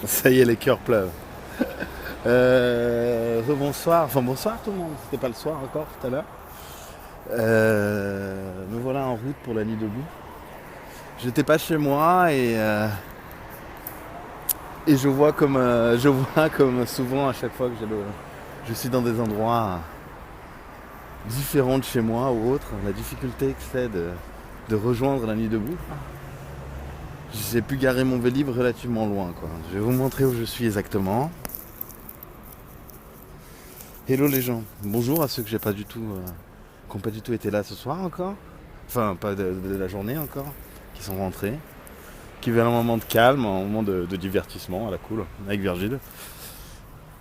Ça y est, les cœurs pleuvent. Bonsoir, enfin bonsoir tout le monde, c'était pas le soir encore tout à l'heure. Me voilà en route pour la nuit debout. J'étais pas chez moi et je vois comme souvent à chaque fois que je suis dans des endroits différents de chez moi ou autres, la difficulté que c'est de rejoindre la nuit debout. J'ai pu garer mon Vélib relativement loin, quoi. Je vais vous montrer où je suis exactement. Hello les gens, bonjour à ceux que j'ai pas du tout, qui n'ont pas du tout été là ce soir encore, enfin pas de la journée encore, qui sont rentrés, qui veulent un moment de calme, un moment de divertissement à la cool, avec Virgile.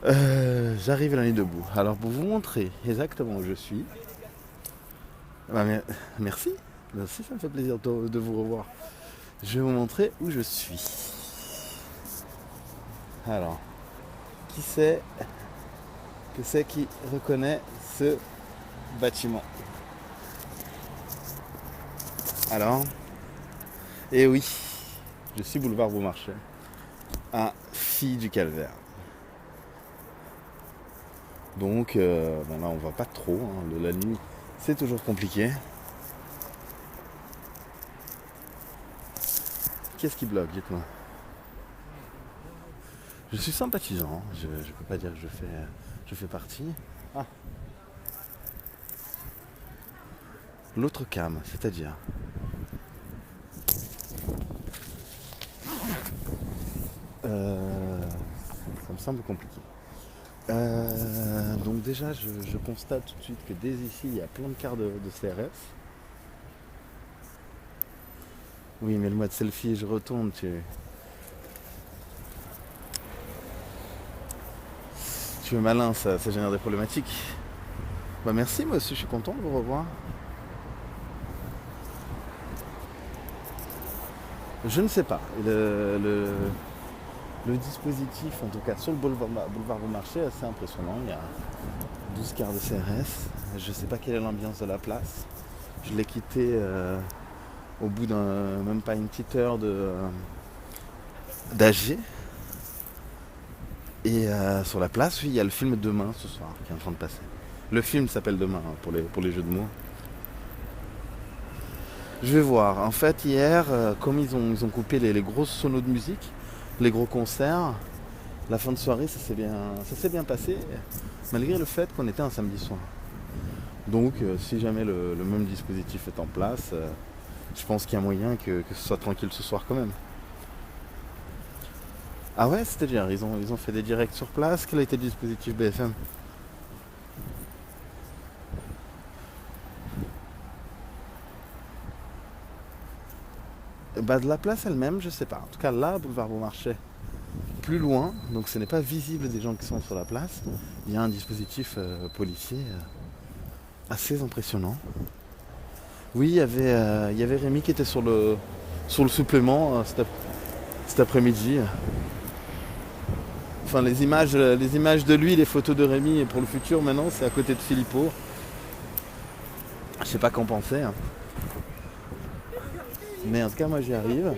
J'arrive à la nuit debout. Alors pour vous montrer exactement où je suis, bah, merci, merci, ça me fait plaisir de vous revoir. Je vais vous montrer où je suis. Alors, qui c'est qui reconnaît ce bâtiment? Alors, eh oui, je suis boulevard Beaumarchais, à Fille du Calvaire. Donc là on va pas trop, hein. La nuit c'est toujours compliqué. Qu'est-ce qui bloque, dites-moi? Je suis sympathisant, je peux pas dire que je fais partie. Ah, l'autre cam, c'est-à-dire euh, ça me semble compliqué. Donc déjà je constate tout de suite que dès ici il y a plein de cartes de CRS. Oui mais le mode selfie je retourne, tu es malin, ça génère des problématiques. Bah merci, moi aussi je suis content de vous revoir. Je ne sais pas. Le dispositif, en tout cas sur le boulevard Beaumarchais, est assez impressionnant. Il y a 12 quarts de CRS. Je ne sais pas quelle est l'ambiance de la place. Je l'ai quitté au bout d'un même pas une petite heure d'AG. Et sur la place, oui, il y a le film Demain ce soir qui est en train de passer. Le film s'appelle Demain, hein, pour les jeux de mots. Je vais voir. En fait, hier, comme ils ont coupé les grosses sonos de musique, les gros concerts, la fin de soirée, ça s'est bien passé, malgré le fait qu'on était un samedi soir. Donc, si jamais le même dispositif est en place, je pense qu'il y a moyen que ce soit tranquille ce soir quand même. Ah ouais, c'est-à-dire, ils ont fait des directs sur place. Quel a été le dispositif BFM? Bah, de la place elle-même, je sais pas. En tout cas, là, boulevard Beaumarchais, plus loin, donc ce n'est pas visible des gens qui sont sur la place. Il y a un dispositif policier assez impressionnant. Oui, il y avait Rémi qui était sur le supplément cet après-midi. Enfin, les images de lui, les photos de Rémi et pour le futur maintenant, c'est à côté de Filippo. Je sais pas qu'en penser, hein. Mais en tout cas, moi j'y arrive.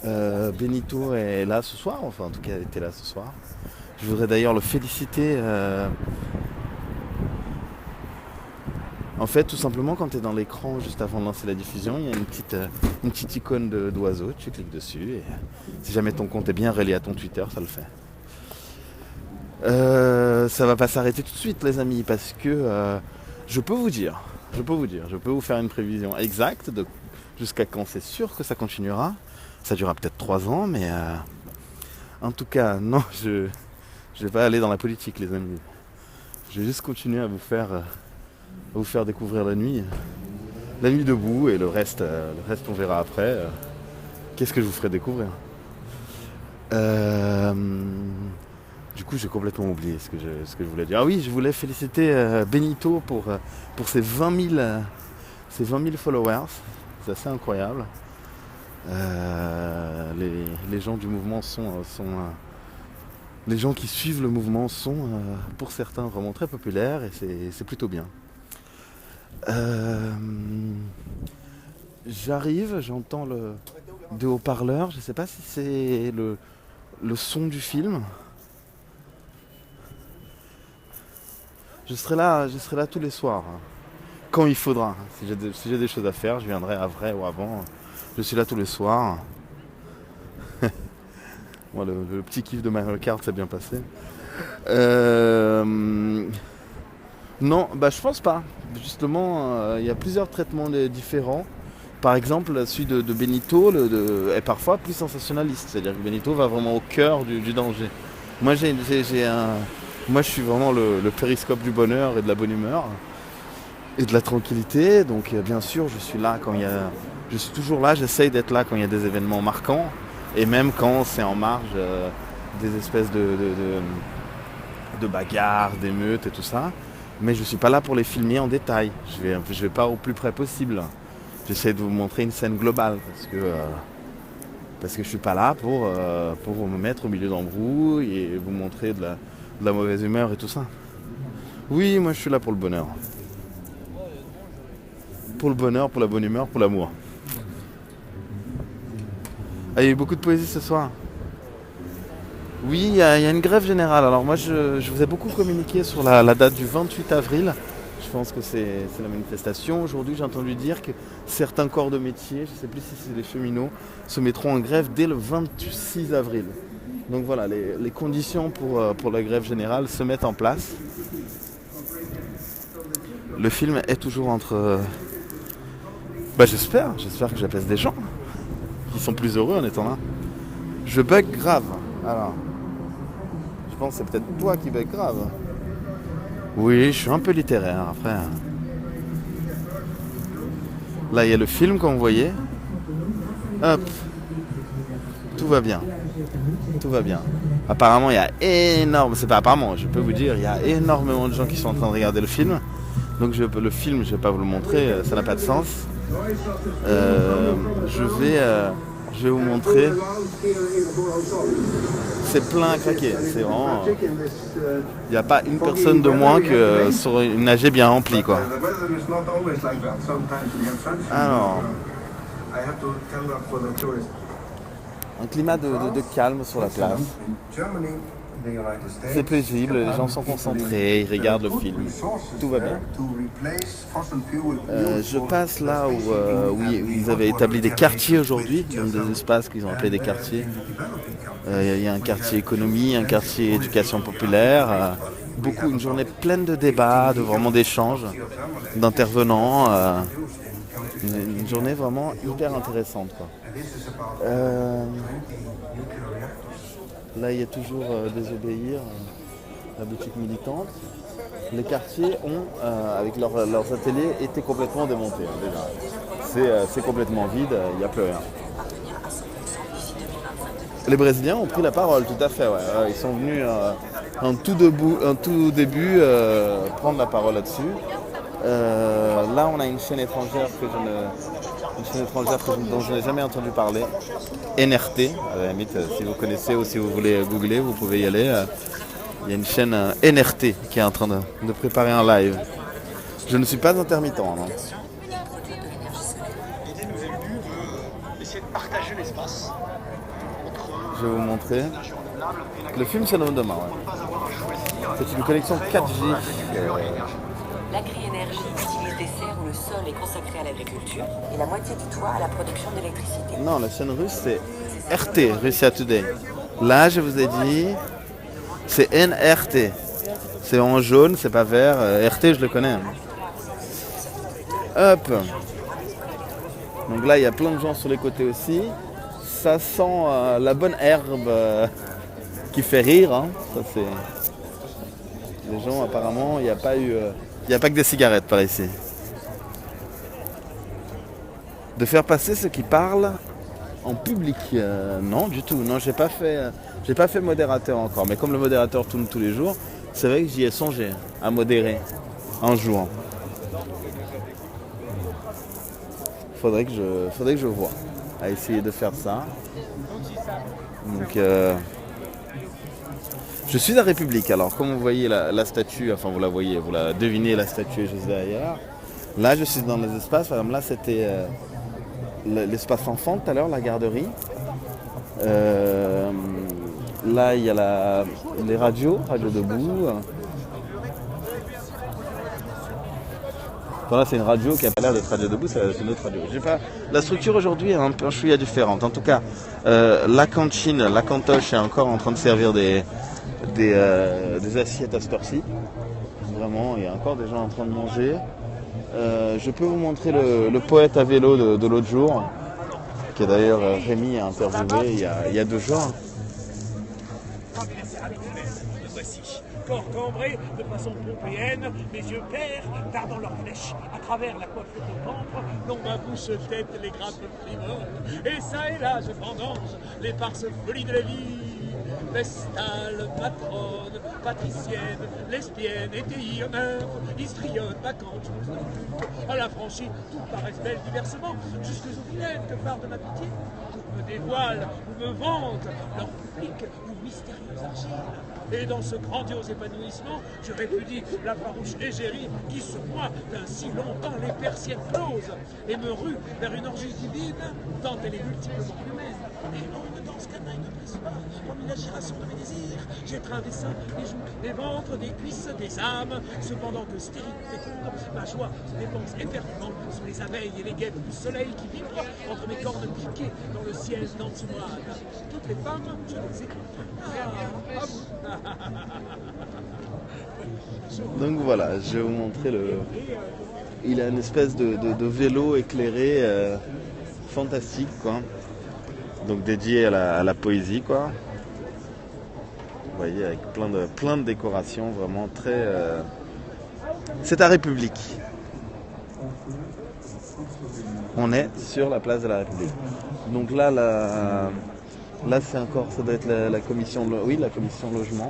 Benito est là ce soir, enfin en tout cas, il était là ce soir. Je voudrais d'ailleurs le féliciter. En fait, tout simplement, quand tu es dans l'écran juste avant de lancer la diffusion, il y a une petite icône d'oiseau, tu cliques dessus et si jamais ton compte est bien relié à ton Twitter, ça le fait. Ça va pas s'arrêter tout de suite, les amis, parce que je peux vous dire, je peux vous faire une prévision exacte de jusqu'à quand c'est sûr que ça continuera. Ça durera peut-être 3 ans, mais en tout cas, non, je vais pas aller dans la politique, les amis. Je vais juste continuer à vous faire découvrir la nuit debout et le reste on verra après. Qu'est-ce que je vous ferai découvrir? Euh, du coup, j'ai complètement oublié ce que je voulais dire. Ah oui, je voulais féliciter Benito pour ses 20 000 followers. C'est assez incroyable. Les gens du mouvement les gens qui suivent le mouvement sont, pour certains, vraiment très populaires et c'est plutôt bien. Euh, J'arrive, j'entends des haut-parleurs. Je ne sais pas si c'est le son du film. Je serai là tous les soirs, quand il faudra. Si j'ai des choses à faire, je viendrai après ou avant. Je suis là tous les soirs. Bon, le petit kiff de Mario Kart s'est bien passé. Non, je pense pas. Justement, il y a plusieurs traitements différents. Par exemple, celui de Benito est parfois plus sensationnaliste. C'est-à-dire que Benito va vraiment au cœur du danger. Moi, moi, je suis vraiment le périscope du bonheur et de la bonne humeur et de la tranquillité. Donc, bien sûr, je suis là je suis toujours là. J'essaye d'être là quand il y a des événements marquants et même quand c'est en marge des espèces de bagarres, d'émeutes et tout ça. Mais je ne suis pas là pour les filmer en détail. Je vais pas au plus près possible. J'essaie de vous montrer une scène globale parce que je suis pas là pour me mettre au milieu d'embrouilles et vous montrer de la mauvaise humeur et tout ça. Oui, moi je suis là pour le bonheur. Pour le bonheur, pour la bonne humeur, pour l'amour. Ah, il y a eu beaucoup de poésie ce soir. Oui, il y a une grève générale. Alors moi je vous ai beaucoup communiqué sur la date du 28 avril. Je pense que c'est la manifestation. Aujourd'hui, j'ai entendu dire que certains corps de métier, je ne sais plus si c'est les cheminots, se mettront en grève dès le 26 avril. Donc voilà, les conditions pour la grève générale se mettent en place. Le film est toujours entre... j'espère que j'apaise des gens qui sont plus heureux en étant là. Je bug grave. Alors, je pense que c'est peut-être toi qui bug grave. Oui, je suis un peu littéraire après. Là, il y a le film comme vous voyez. Hop. Tout va bien. Tout va bien. Apparemment, il y a c'est pas apparemment, je peux vous dire, il y a énormément de gens qui sont en train de regarder le film. Donc le film, je vais pas vous le montrer, ça n'a pas de sens. Je vais vous montrer. C'est plein à craquer. C'est vraiment. Il n'y a pas une personne de moins que sur une AG bien remplie, quoi. Alors. Un climat de calme sur la place. C'est paisible, les gens sont concentrés, ils regardent le film. Tout va bien. Je passe là où ils avaient établi des quartiers aujourd'hui, donc des espaces qu'ils ont appelés des quartiers. Il y a un quartier économie, un quartier éducation populaire. Une journée pleine de débats, vraiment d'échanges, d'intervenants. Une journée vraiment hyper intéressante, quoi. Là, il y a toujours Désobéir, la boutique militante. Les quartiers ont, avec leurs ateliers, été complètement démontés, déjà. C'est complètement vide, il n'y a plus rien. Les Brésiliens ont pris la parole, tout à fait. Ouais. Ils sont venus en tout début prendre la parole là-dessus. Là, on a une chaîne étrangère dont je n'ai jamais entendu parler. NRT, à la limite, si vous connaissez ou si vous voulez googler, vous pouvez y aller. Il y a une chaîne NRT qui est en train de préparer un live. Je ne suis pas intermittent, non. Je vais vous montrer. Le film s'annonce demain. Ouais. C'est une connexion 4G. L'agri-énergie utilise des serres où le sol est consacré à l'agriculture et la moitié du toit à la production d'électricité. Non, la chaîne russe, c'est RT, Russia Today. Là, je vous ai dit, c'est NRT. C'est en jaune, c'est pas vert. RT, je le connais. Hop. Donc là, il y a plein de gens sur les côtés aussi. Ça sent la bonne herbe qui fait rire. Hein. Ça, c'est... Les gens, apparemment, il n'y a pas que des cigarettes par ici. De faire passer ceux qui parlent en public, non du tout. Non, j'ai pas fait modérateur encore. Mais comme le modérateur tourne tous les jours, c'est vrai que j'y ai songé à modérer un jour. Faudrait que je voie à essayer de faire ça. Donc, je suis à République. Alors, comme vous voyez la statue, enfin vous la devinez, la statue est juste derrière. Là, je suis dans les espaces. Par exemple, là, c'était l'espace enfant tout à l'heure, la garderie. Là, il y a les radios, Radio Debout. Enfin, là, c'est une radio qui a pas l'air d'être Radio Debout, c'est une autre radio. La structure aujourd'hui est un peu chouïa différente. En tout cas, la cantine, la cantoche est encore en train de servir des assiettes à cette heure-ci. Vraiment, il y a encore des gens en train de manger. Je peux vous montrer le poète à vélo de l'autre jour, qui est d'ailleurs Rémi a interviewé il y a 2 jours. Corps cambré de façon pompéenne, mes yeux clairs tardant leurs flèches à travers la coiffure de cambre, dont ma bouche tête les grappes frivoles. Et ça et là, je vendange l'éparse folie de la vie. Vestale, patronne, patricienne, lesbienne, étaye, honneur, histrionne, vacante, à la franchie, tout paraissent belles diversement, jusqu'aux vilaines que part de ma pitié. Toutes me dévoilent ou me vantent leur public ou mystérieuse argile. Et dans ce grandiose épanouissement, je répudie la farouche égérie qui sur moi, d'ainsi longtemps les persiennes closes, et me rue vers une orgie divine, tant elle est multiplement humaine. Et en dans ce canaille ne presse pas, comme une agiration de mes désirs, j'étreins des seins, des joues, des ventres, des cuisses, des âmes, cependant que stérile féconde, ma joie se dépense éperdument sous les abeilles et les guêpes du soleil qui vibrent entre mes cornes piquées dans le ciel d'Antimoine. Toutes les femmes, je les écoute. Donc voilà, je vais vous montrer il a une espèce de vélo éclairé fantastique, quoi. Donc dédié à la poésie, quoi. Vous voyez, avec plein de décorations, vraiment très... C'est à République. On est sur la place de la République. Donc là, là c'est encore, ça doit être la commission, la commission logement.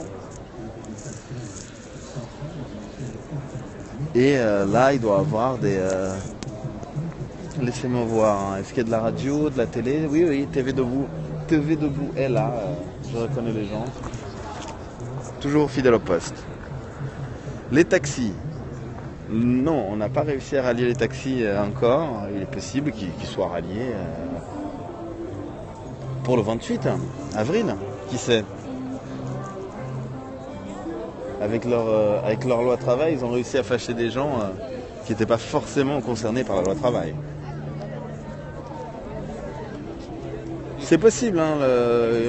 Et là, il doit y avoir des... Laissez-moi voir, hein. Est-ce qu'il y a de la radio, de la télé? Oui, TV Debout. TV Debout est là, je reconnais les gens. Toujours fidèle au poste. Les taxis. Non, on n'a pas réussi à rallier les taxis encore. Il est possible qu'ils soient ralliés pour le 28 avril, qui sait. Avec leur loi travail, ils ont réussi à fâcher des gens qui n'étaient pas forcément concernés par la loi travail. C'est possible, hein,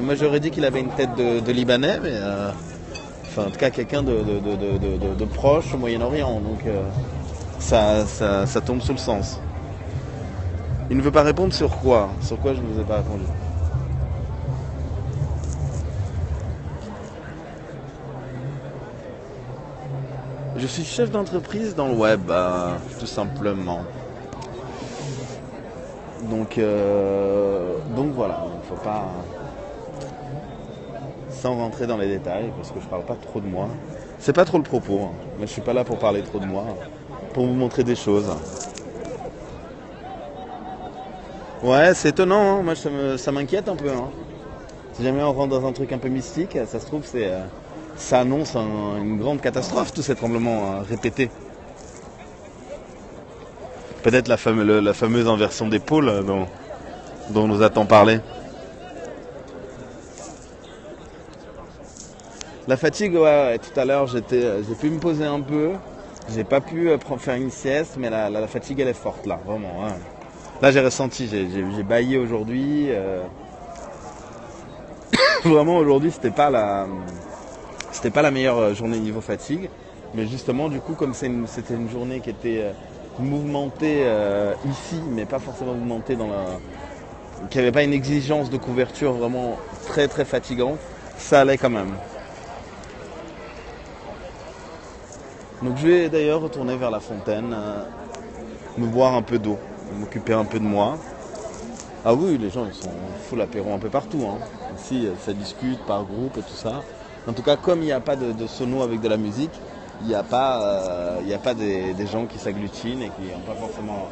moi j'aurais dit qu'il avait une tête de Libanais, mais enfin en tout cas quelqu'un de proche au Moyen-Orient, donc ça tombe sous le sens. Il ne veut pas répondre sur quoi? Sur quoi je ne vous ai pas répondu? Je suis chef d'entreprise dans le web, tout simplement. Donc voilà, il ne faut pas, sans rentrer dans les détails, parce que je parle pas trop de moi. C'est pas trop le propos, hein. Moi je suis pas là pour parler trop de moi, pour vous montrer des choses. Ouais, c'est étonnant, hein. Moi ça m'inquiète un peu. Hein. Si jamais on rentre dans un truc un peu mystique, ça se trouve ça annonce une grande catastrophe, tous ces tremblements répétés. Peut-être la fameuse inversion des pôles dont nous a-t-on parlé. La fatigue, ouais, tout à l'heure j'ai pu me poser un peu, j'ai pas pu faire une sieste, mais la fatigue elle est forte là, vraiment. Hein. Là j'ai ressenti, j'ai bâillé aujourd'hui. Vraiment aujourd'hui c'était pas la meilleure journée niveau fatigue, mais justement du coup comme c'était une journée qui était mouvementée ici, mais pas forcément mouvementée qui n'avait pas une exigence de couverture vraiment très très fatigante, ça allait quand même. Donc je vais d'ailleurs retourner vers la fontaine, me boire un peu d'eau, m'occuper un peu de moi. Ah oui, les gens ils sont full apéro un peu partout. Hein. Ici ça discute par groupe et tout ça. En tout cas, comme il n'y a pas de sono avec de la musique, il n'y a pas des gens qui s'agglutinent et qui n'ont pas forcément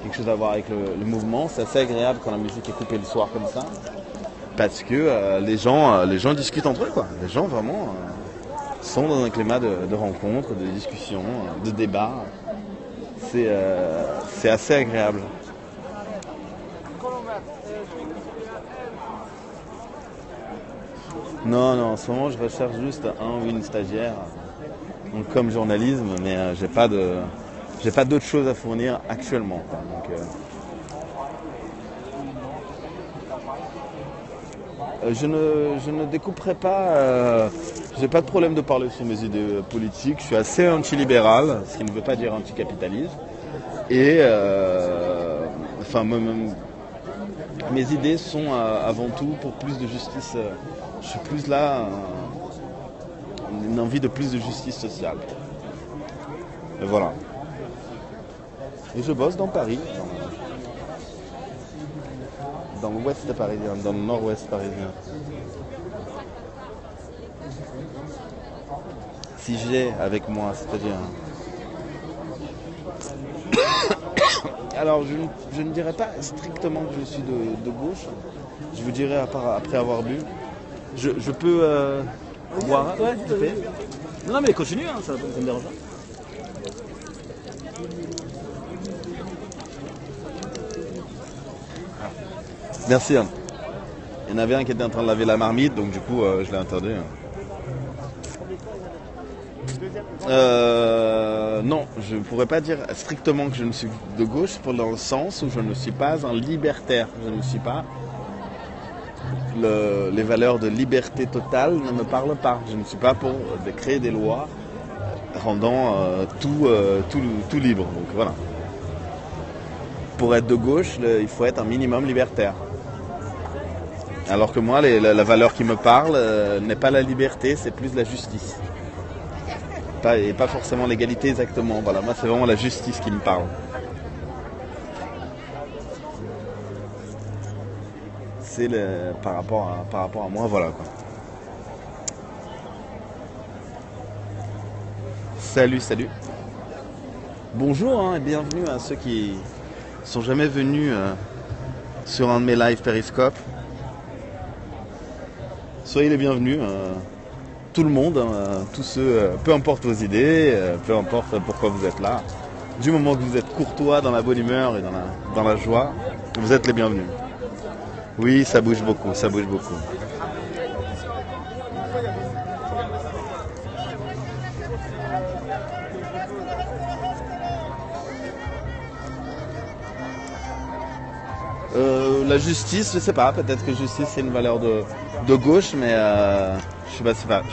quelque chose à voir avec le mouvement. C'est assez agréable quand la musique est coupée le soir comme ça, parce que les gens discutent entre eux, quoi. Les gens vraiment sont dans un climat de rencontre, de discussion, de débat. C'est assez agréable. Non, en ce moment je recherche juste un ou une stagiaire, donc comme journalisme, mais j'ai pas d'autres choses à fournir actuellement, quoi. Donc, je ne découperai pas, j'ai pas de problème de parler sur mes idées politiques, je suis assez antilibéral, ce qui ne veut pas dire anticapitaliste, et mes idées sont avant tout pour plus de justice, je suis plus là, une envie de plus de justice sociale. Et voilà. Et je bosse dans Paris, dans l'ouest parisien, dans le nord-ouest parisien. Si j'ai avec moi, c'est-à-dire... Alors je ne dirais pas strictement que je suis de gauche, je vous dirais après avoir bu. Je peux boire. Ouais, tout à fait. Non, mais continue, hein, ça me dérange pas. Merci. Hein. Il y en avait un qui était en train de laver la marmite, donc du coup je l'ai interdit. Non, je ne pourrais pas dire strictement que je ne suis de gauche, dans le sens où je ne suis pas un libertaire. Je ne suis pas... les valeurs de liberté totale ne me parlent pas. Je ne suis pas pour créer des lois rendant tout libre. Donc voilà. Pour être de gauche, il faut être un minimum libertaire. Alors que moi, la valeur qui me parle n'est pas la liberté, c'est plus la justice. Et pas forcément l'égalité exactement. Voilà, moi c'est vraiment la justice qui me parle. C'est par rapport à moi, voilà quoi. Salut. Bonjour et bienvenue à ceux qui sont jamais venus sur un de mes lives Periscope. Soyez les bienvenus, tout le monde, tous ceux, peu importe vos idées, peu importe pourquoi vous êtes là. Du moment que vous êtes courtois, dans la bonne humeur et dans la joie, vous êtes les bienvenus. Oui, ça bouge beaucoup. La justice, je sais pas, peut-être que justice c'est une valeur de gauche, mais je sais pas.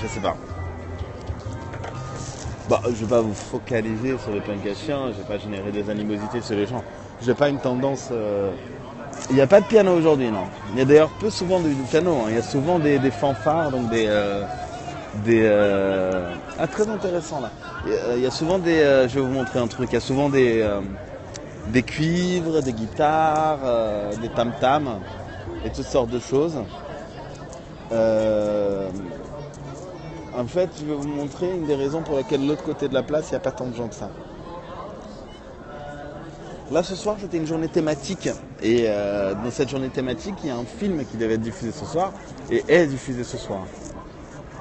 Je vais pas vous focaliser sur les punks à chiens, je vais pas générer des animosités sur les gens. J'ai pas une tendance... Il n'y a pas de piano aujourd'hui, non. Il y a d'ailleurs peu souvent du piano, hein. Il y a souvent des fanfares, donc très intéressant là. Il y a souvent je vais vous montrer un truc, il y a souvent des cuivres, des guitares, des tam-tams et toutes sortes de choses. En fait, je vais vous montrer une des raisons pour lesquelles de l'autre côté de la place, il n'y a pas tant de gens que ça. Là, ce soir, c'était une journée thématique. Et dans cette journée thématique, il y a un film qui devait être diffusé ce soir et est diffusé ce soir.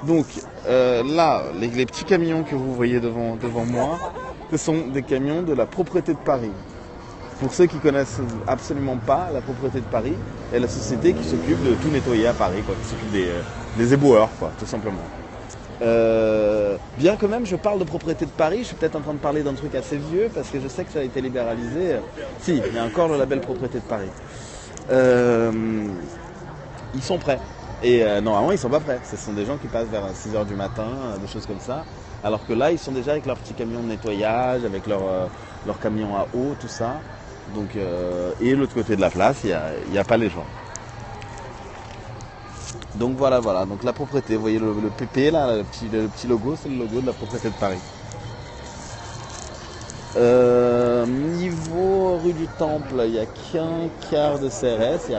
Donc là, les petits camions que vous voyez devant moi, ce sont des camions de la propreté de Paris. Pour ceux qui connaissent absolument pas, la propreté de Paris est la société qui s'occupe de tout nettoyer à Paris, quoi, qui s'occupe des éboueurs, quoi, tout simplement. Bien que même je parle de propreté de Paris, je suis peut-être en train de parler d'un truc assez vieux parce que je sais que ça a été libéralisé. Si, il y a encore le label propreté de Paris. Ils sont prêts. Et normalement ils sont pas prêts. Ce sont des gens qui passent vers 6h du matin, des choses comme ça. Alors que là ils sont déjà avec leur petit camion de nettoyage, avec leur camion à eau, tout ça. Donc, et de l'autre côté de la place, il n'y a pas les gens. Donc voilà, donc la propreté, vous voyez le PP là, le petit logo, c'est le logo de la propreté de Paris. Niveau rue du Temple, il n'y a qu'un quart de CRS, il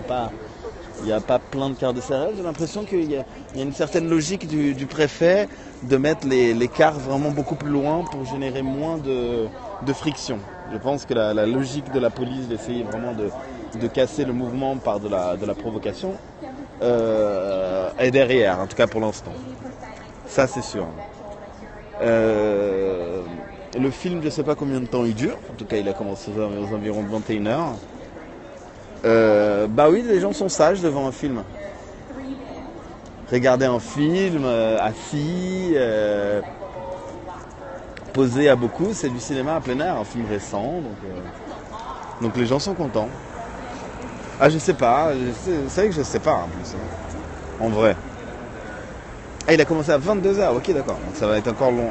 n'y a pas plein de quarts de CRS. J'ai l'impression qu'il y a une certaine logique du préfet de mettre les quarts vraiment beaucoup plus loin pour générer moins de friction. Je pense que la logique de la police d'essayer vraiment de casser le mouvement par de la provocation est derrière, en tout cas pour l'instant. Ça c'est sûr. Le film, je ne sais pas combien de temps il dure. En tout cas, il a commencé aux environs de 21h. Oui, les gens sont sages devant un film. regarder un film assis, posé à beaucoup. C'est du cinéma à plein air, un film récent. Donc les gens sont contents. Ah, je sais pas. C'est vrai que je sais pas en plus. En vrai. Ah, il a commencé à 22h. Ok, d'accord. Donc ça va être encore long.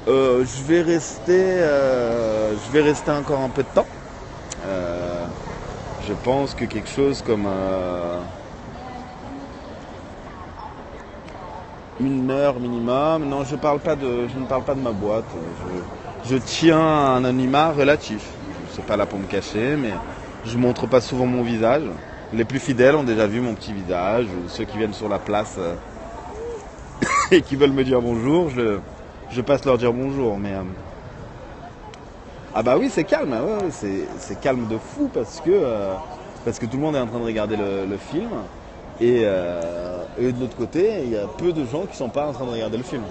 Je vais rester encore un peu de temps. Je pense que quelque chose comme 1 heure minimum. Non, je ne parle pas de ma boîte. Je tiens un anonymat relatif. Je ne suis pas là pour me cacher, mais je montre pas souvent mon visage. Les plus fidèles ont déjà vu mon petit visage, ou ceux qui viennent sur la place et qui veulent me dire bonjour, je passe leur dire bonjour. Mais ah bah oui, c'est calme, ouais, c'est calme de fou parce que tout le monde est en train de regarder le film et de l'autre côté, il y a peu de gens qui sont pas en train de regarder le film.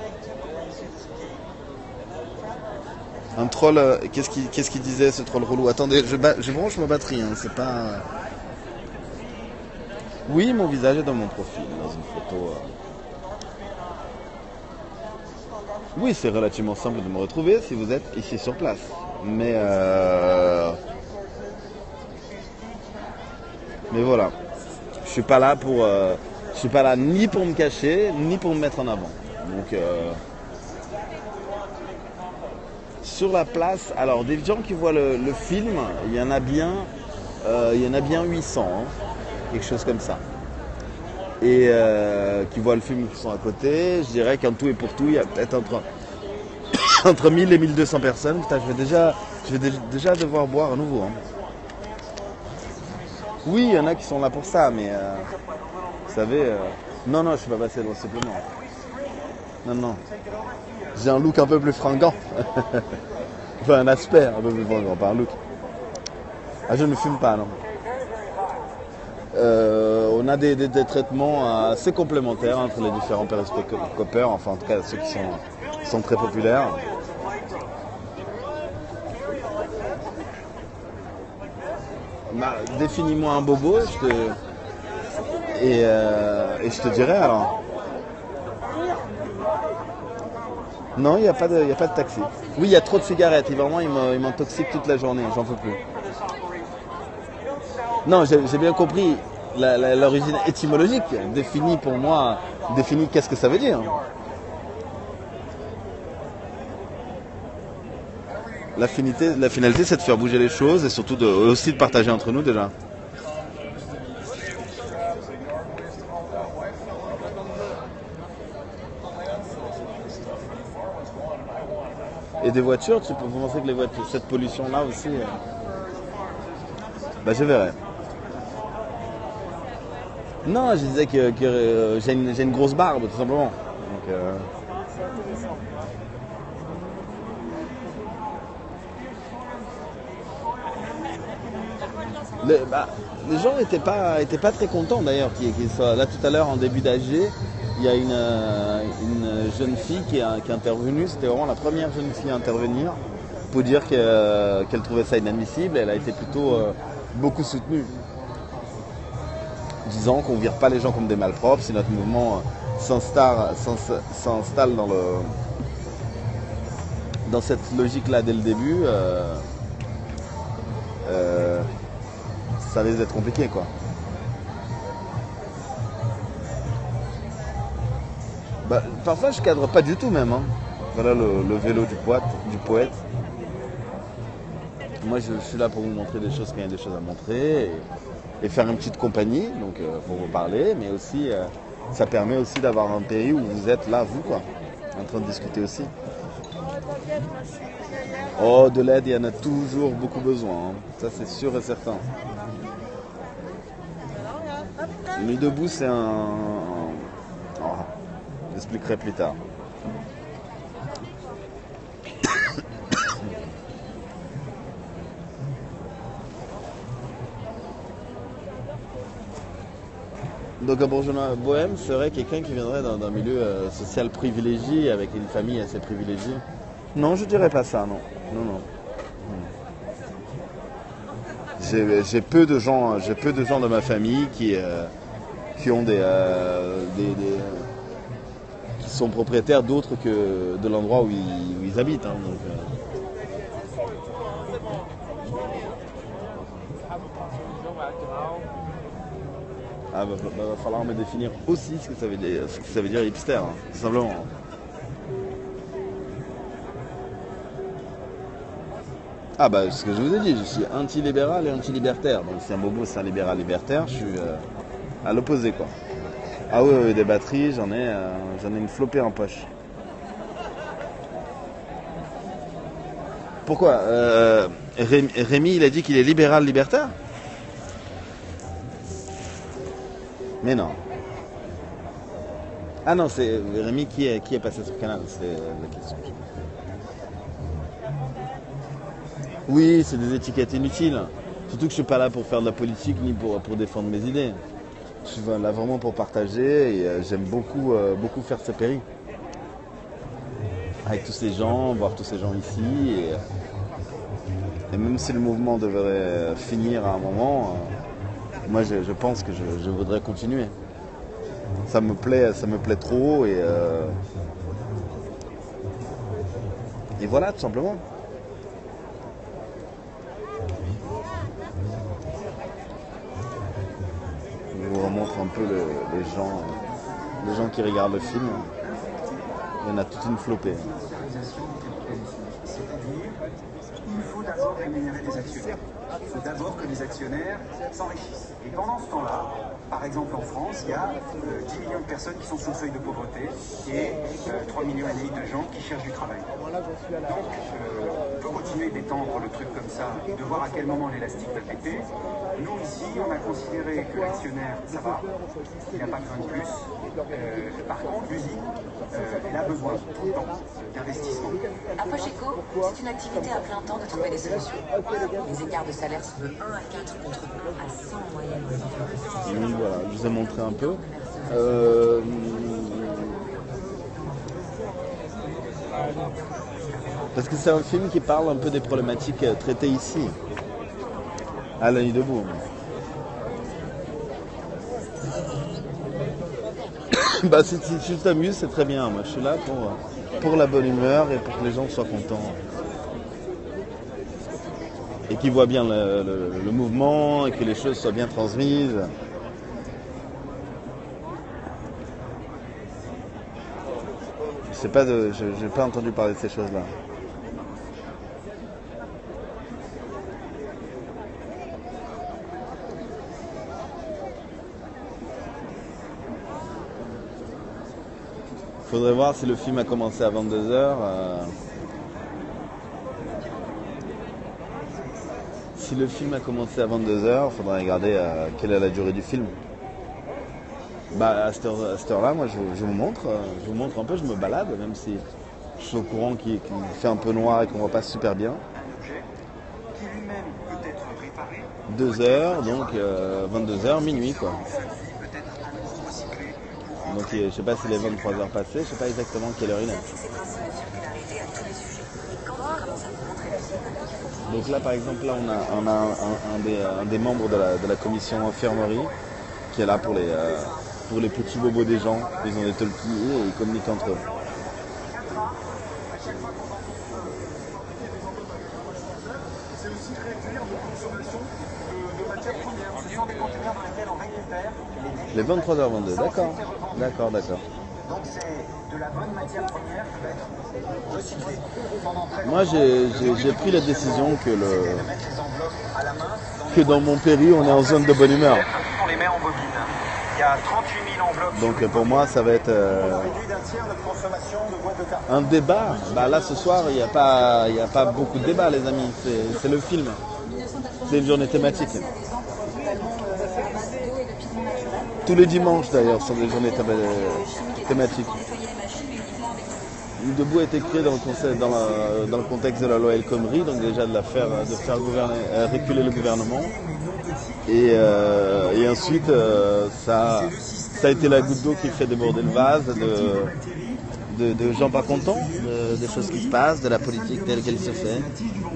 Un troll, qu'est-ce qu'il disait ce troll relou? Attendez, je branche ma batterie, hein, c'est pas... Oui, mon visage est dans mon profil, dans une photo. Oui, c'est relativement simple de me retrouver si vous êtes ici sur place. Mais voilà, je suis pas là ni pour me cacher, ni pour me mettre en avant. Donc sur la place, alors des gens qui voient le film, il y en a bien 800, hein, quelque chose comme ça. Et qui voient le film qui sont à côté, je dirais qu'en tout et pour tout, il y a peut-être entre 1000 et 1200 personnes. Putain, je vais déjà devoir boire à nouveau. Hein. Oui, il y en a qui sont là pour ça, mais vous savez... Non, je suis pas passé loin, simplement. Non. J'ai un look un peu plus fringant. Enfin, un aspect un peu plus fringant, pas un look. Ah, je ne fume pas, non. On a des traitements assez complémentaires entre les différents périscopeurs, enfin en tout cas ceux qui sont très populaires. Bah, définis-moi un bobo et je te dirai alors. Non, il n'y a pas de taxi. Oui, il y a trop de cigarettes. Vraiment, il m'intoxique toute la journée. J'en peux plus. Non, j'ai bien compris l'origine étymologique. Définis qu'est-ce que ça veut dire. La finalité, c'est de faire bouger les choses et surtout aussi de partager entre nous déjà. Et des voitures, vous pensez que cette pollution-là aussi... Bah je verrai. Non, je disais que j'ai une grosse barbe, tout simplement. Donc, les gens n'étaient pas très contents d'ailleurs qu'ils soient là tout à l'heure en début d'AG. Il y a une jeune fille qui est intervenue, c'était vraiment la première jeune fille à intervenir pour dire qu'elle trouvait ça inadmissible. Elle a été plutôt beaucoup soutenue, disant qu'on ne vire pas les gens comme des malpropres. Si notre mouvement s'installe dans cette logique-là dès le début, ça risque d'être compliqué, quoi. Bah, parfois je cadre pas du tout même. Hein. Voilà le vélo du poète. Moi je suis là pour vous montrer des choses quand il y a des choses à montrer et faire une petite compagnie, donc pour vous parler, mais aussi ça permet aussi d'avoir un pays où vous êtes là, vous quoi, en train de discuter aussi. Oh, de l'aide, il y en a toujours beaucoup besoin, hein. Ça c'est sûr et certain. Nuit debout, c'est j'expliquerai plus tard. Donc un bourgeois bohème serait quelqu'un qui viendrait d'un milieu social privilégié, avec une famille assez privilégiée. Non, je dirais pas ça, non. J'ai peu de gens dans ma famille qui qui ont qui sont propriétaires d'autres que de l'endroit où ils habitent. Hein, donc, va falloir me définir aussi ce que ça veut dire hipster, hein, tout simplement. Ah bah ce que je vous ai dit, je suis anti-libéral et anti-libertaire. Donc si un bobo c'est un libéral libertaire, je suis à l'opposé quoi. Ah oui, des batteries, j'en ai une flopée en poche. Pourquoi Rémi il a dit qu'il est libéral libertaire? Mais non. Ah non, c'est Rémi qui est passé sur le canal, c'est la question. Oui, c'est des étiquettes inutiles. Surtout que je suis pas là pour faire de la politique ni pour défendre mes idées. Je suis là vraiment pour partager et j'aime beaucoup faire ce péri. Avec tous ces gens, voir tous ces gens ici. Et même si le mouvement devrait finir à un moment, moi je pense que je voudrais continuer. Ça me plaît trop et voilà tout simplement. Je vous remontre un peu les gens qui regardent le film. Il y en a toute une flopée. Il faut d'abord rémunérer les actionnaires. Il faut d'abord que les actionnaires s'enrichissent. Et pendant ce temps-là, par exemple en France, il y a 10 millions de personnes qui sont sous le seuil de pauvreté et 3,5 millions de gens qui cherchent du travail. Donc, on peut continuer d'étendre le truc comme ça, de voir à quel moment l'élastique va péter. Nous, ici, on a considéré que l'actionnaire, ça va, il n'a pas besoin de plus. Par contre, l'usine, elle a besoin tout le temps d'investissement. À Pocheco, c'est une activité à plein temps de trouver des solutions. Les écarts de salaire sont de 1 à 4 contre 1 à 100 en moyenne. Donc voilà, je vous ai montré un peu. Parce que c'est un film qui parle un peu des problématiques traitées ici, à La Nuit debout. Bah si tu t'amuses, c'est très bien. Moi je suis là pour la bonne humeur et pour que les gens soient contents. Et qu'ils voient bien le mouvement et que les choses soient bien transmises. J'ai pas entendu parler de ces choses-là. Faudrait voir si le film a commencé à 22h. Si le film a commencé à 22h, il faudrait regarder quelle est la durée du film. Bah à cette heure-là, moi je vous montre un peu, je me balade, même si je suis au courant qu'il fait un peu noir et qu'on voit pas super bien. 2h, donc 22h, minuit quoi. Donc je sais pas si les 23h passées, je sais pas exactement quelle heure il est. Donc là par exemple là on a un des membres de la commission infirmerie qui est là pour les petits bobos des gens. Ils ont des talkies et ils communiquent entre eux. C'est aussi réduire nos consommations de matières premières. Ce sont des conteneurs dans lesquels on récupère les 23h22, d'accord. Donc c'est de la bonne matière première qui va être recyclée. Moi j'ai pris la décision que dans mon péri on est en zone de bonne humeur. On les met en bobine. Il y a 38 000 enveloppes. Donc pour moi ça va être un débat. Bah là ce soir il n'y a pas beaucoup de débat les amis, c'est le film. C'est une journée thématique. Tous les dimanches d'ailleurs sont des journées thématiques. Debout a été créé dans le contexte de la loi El Khomri, donc déjà de faire reculer le gouvernement. Et ensuite ça a été la goutte d'eau qui fait déborder le vase de gens pas contents, des choses qui se passent, de la politique telle qu'elle se fait,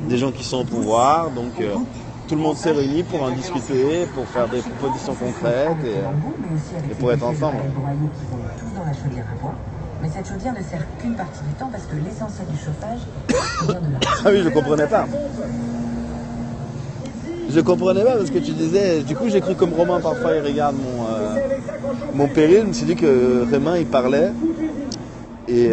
des gens qui sont au pouvoir. Donc tout le monde s'est réuni pour en discuter, pour faire des propositions concrètes et pour être ensemble. Tous dans la chaudière à bois. Mais cette chaudière ne sert qu'une partie du temps parce que l'essentiel du chauffage vient de là. Ah oui, je comprenais pas. Je comprenais pas parce que tu disais. Du coup, j'ai cru comme Romain parfois il regarde mon péril. Je me suis dit que Romain il parlait. Et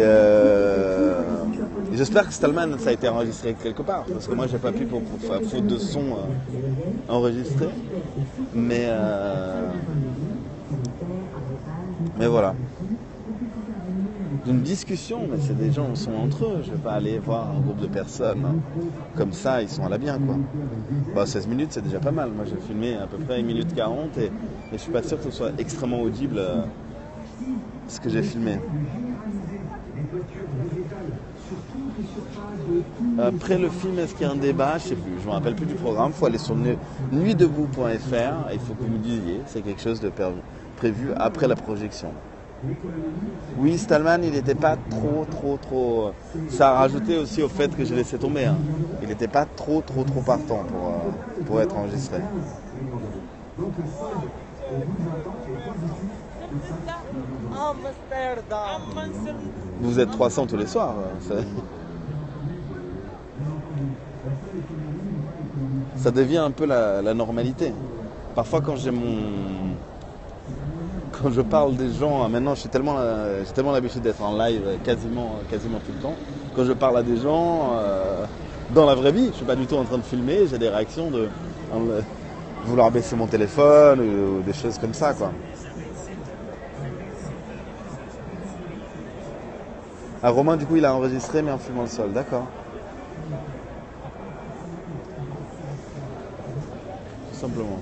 j'espère que Stallman ça a été enregistré quelque part. Parce que moi j'ai pas pu pour faute de son enregistrer. Mais voilà. D'une discussion, mais c'est des gens qui sont entre eux. Je vais pas aller voir un groupe de personnes comme ça, ils sont à la bien quoi. Bah, 16 minutes c'est déjà pas mal. Moi j'ai filmé à peu près 1 minute 40 et je suis pas sûr que ce soit extrêmement audible ce que j'ai filmé. Après le film, est-ce qu'il y a un débat? Je sais plus, je me rappelle plus du programme. Il faut aller sur nuitdebout.fr et il faut que vous me disiez, c'est quelque chose de prévu après la projection. Oui, Stallman, il n'était pas trop. Ça a rajouté aussi au fait que j'ai laissé tomber. Hein. Il n'était pas trop partant pour être enregistré. Vous êtes 300 tous les soirs. Ça devient un peu la normalité. Parfois quand je parle des gens, maintenant j'ai tellement l'habitude d'être en live quasiment tout le temps. Quand je parle à des gens dans la vraie vie, je suis pas du tout en train de filmer, j'ai des réactions de vouloir baisser mon téléphone ou des choses comme ça quoi. Ah, Romain du coup il a enregistré mais en filmant le sol, d'accord. Tout simplement.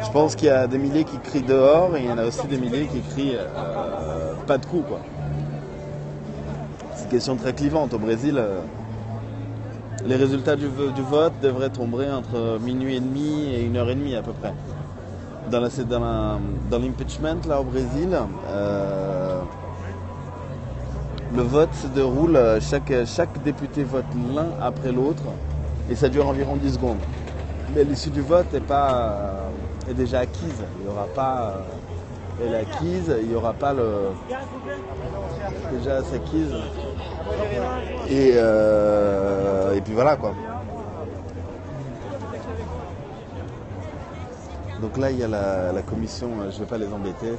Je pense qu'il y a des milliers qui crient dehors et il y en a aussi des milliers qui crient pas de coup quoi. C'est une question très clivante. Au Brésil, les résultats du vote devraient tomber entre minuit et demi et 1h30 à peu près. Dans l'impeachment là au Brésil, le vote se déroule, chaque député vote l'un après l'autre et ça dure environ 10 secondes. Mais l'issue du vote est déjà acquise. Il n'y aura pas. Elle est acquise, il n'y aura pas le. Déjà c'est acquise. Et puis voilà quoi. Donc là il y a la commission, je ne vais pas les embêter,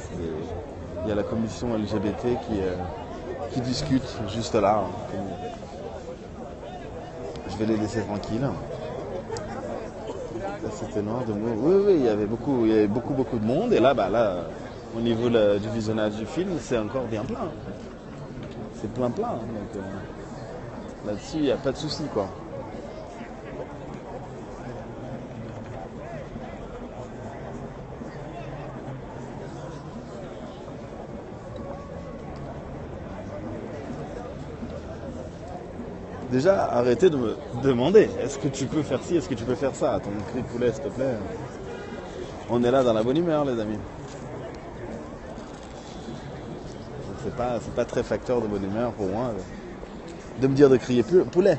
il y a la commission LGBT qui discute juste là. Je vais les laisser tranquilles. Là, c'était noir de nous. Oui, il y avait beaucoup de monde. Et là, au niveau du visionnage du film, c'est encore bien plein. C'est plein. Donc là-dessus, il n'y a pas de souci, quoi. Déjà, arrêtez de me demander, est-ce que tu peux faire ci, est-ce que tu peux faire ça? Ton cri de poulet, s'il te plaît. On est là dans la bonne humeur, les amis. C'est pas très facteur de bonne humeur pour moi de me dire de crier poulet.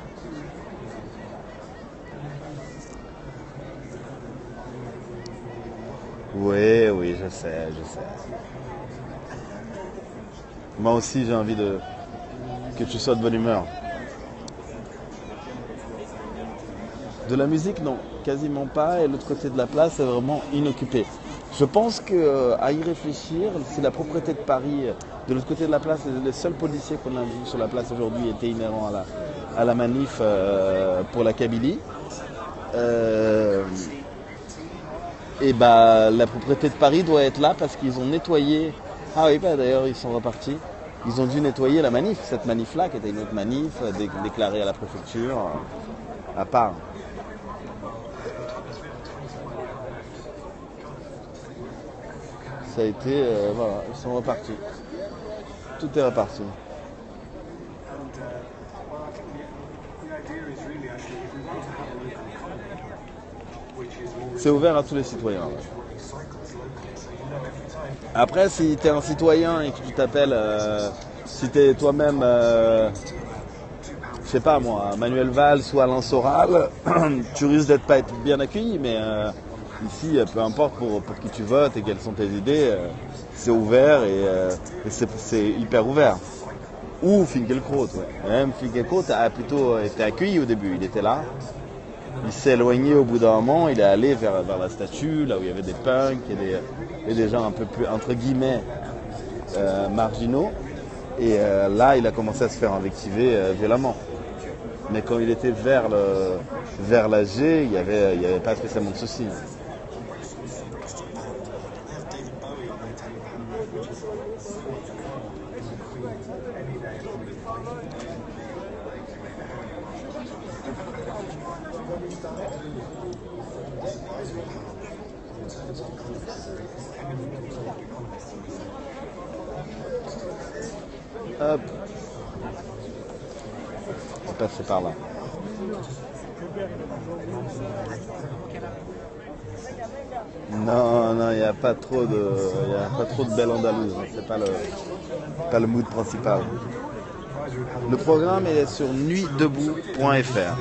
Oui, je sais. Moi aussi, j'ai envie que tu sois de bonne humeur. De la musique, non, quasiment pas. Et l'autre côté de la place, c'est vraiment inoccupé. Je pense qu'à y réfléchir, si la propreté de Paris, de l'autre côté de la place, les seuls policiers qu'on a vus sur la place aujourd'hui étaient inhérents à la manif pour la Kabylie. La propreté de Paris doit être là parce qu'ils ont nettoyé. Ah oui, d'ailleurs, ils sont repartis. Ils ont dû nettoyer la manif, cette manif-là, qui était une autre manif, déclarée à la préfecture, à part. Ça a été, voilà, ils sont repartis. Tout est réparti. C'est ouvert à tous les citoyens. Ouais. Après, si tu es un citoyen et que tu t'appelles, si tu es toi-même, je sais pas moi, Manuel Valls ou Alain Soral, tu risques d'être pas être bien accueilli, mais ici, peu importe pour qui tu votes et quelles sont tes idées, c'est ouvert et c'est hyper ouvert. Ou Finkielkraut, ouais. Même Finkielkraut a plutôt été accueilli au début, il était là. Il s'est éloigné au bout d'un moment, il est allé vers la statue, là où il y avait des punks et des gens un peu plus, entre guillemets, marginaux. Et là, il a commencé à se faire invectiver violemment. Mais quand il était vers l'AG, il n'y avait pas spécialement de soucis. Hop. On va passer par là. Non, il n'y a pas trop de belle andalouse. C'est pas le mood principal. Le programme est sur nuitdebout.fr.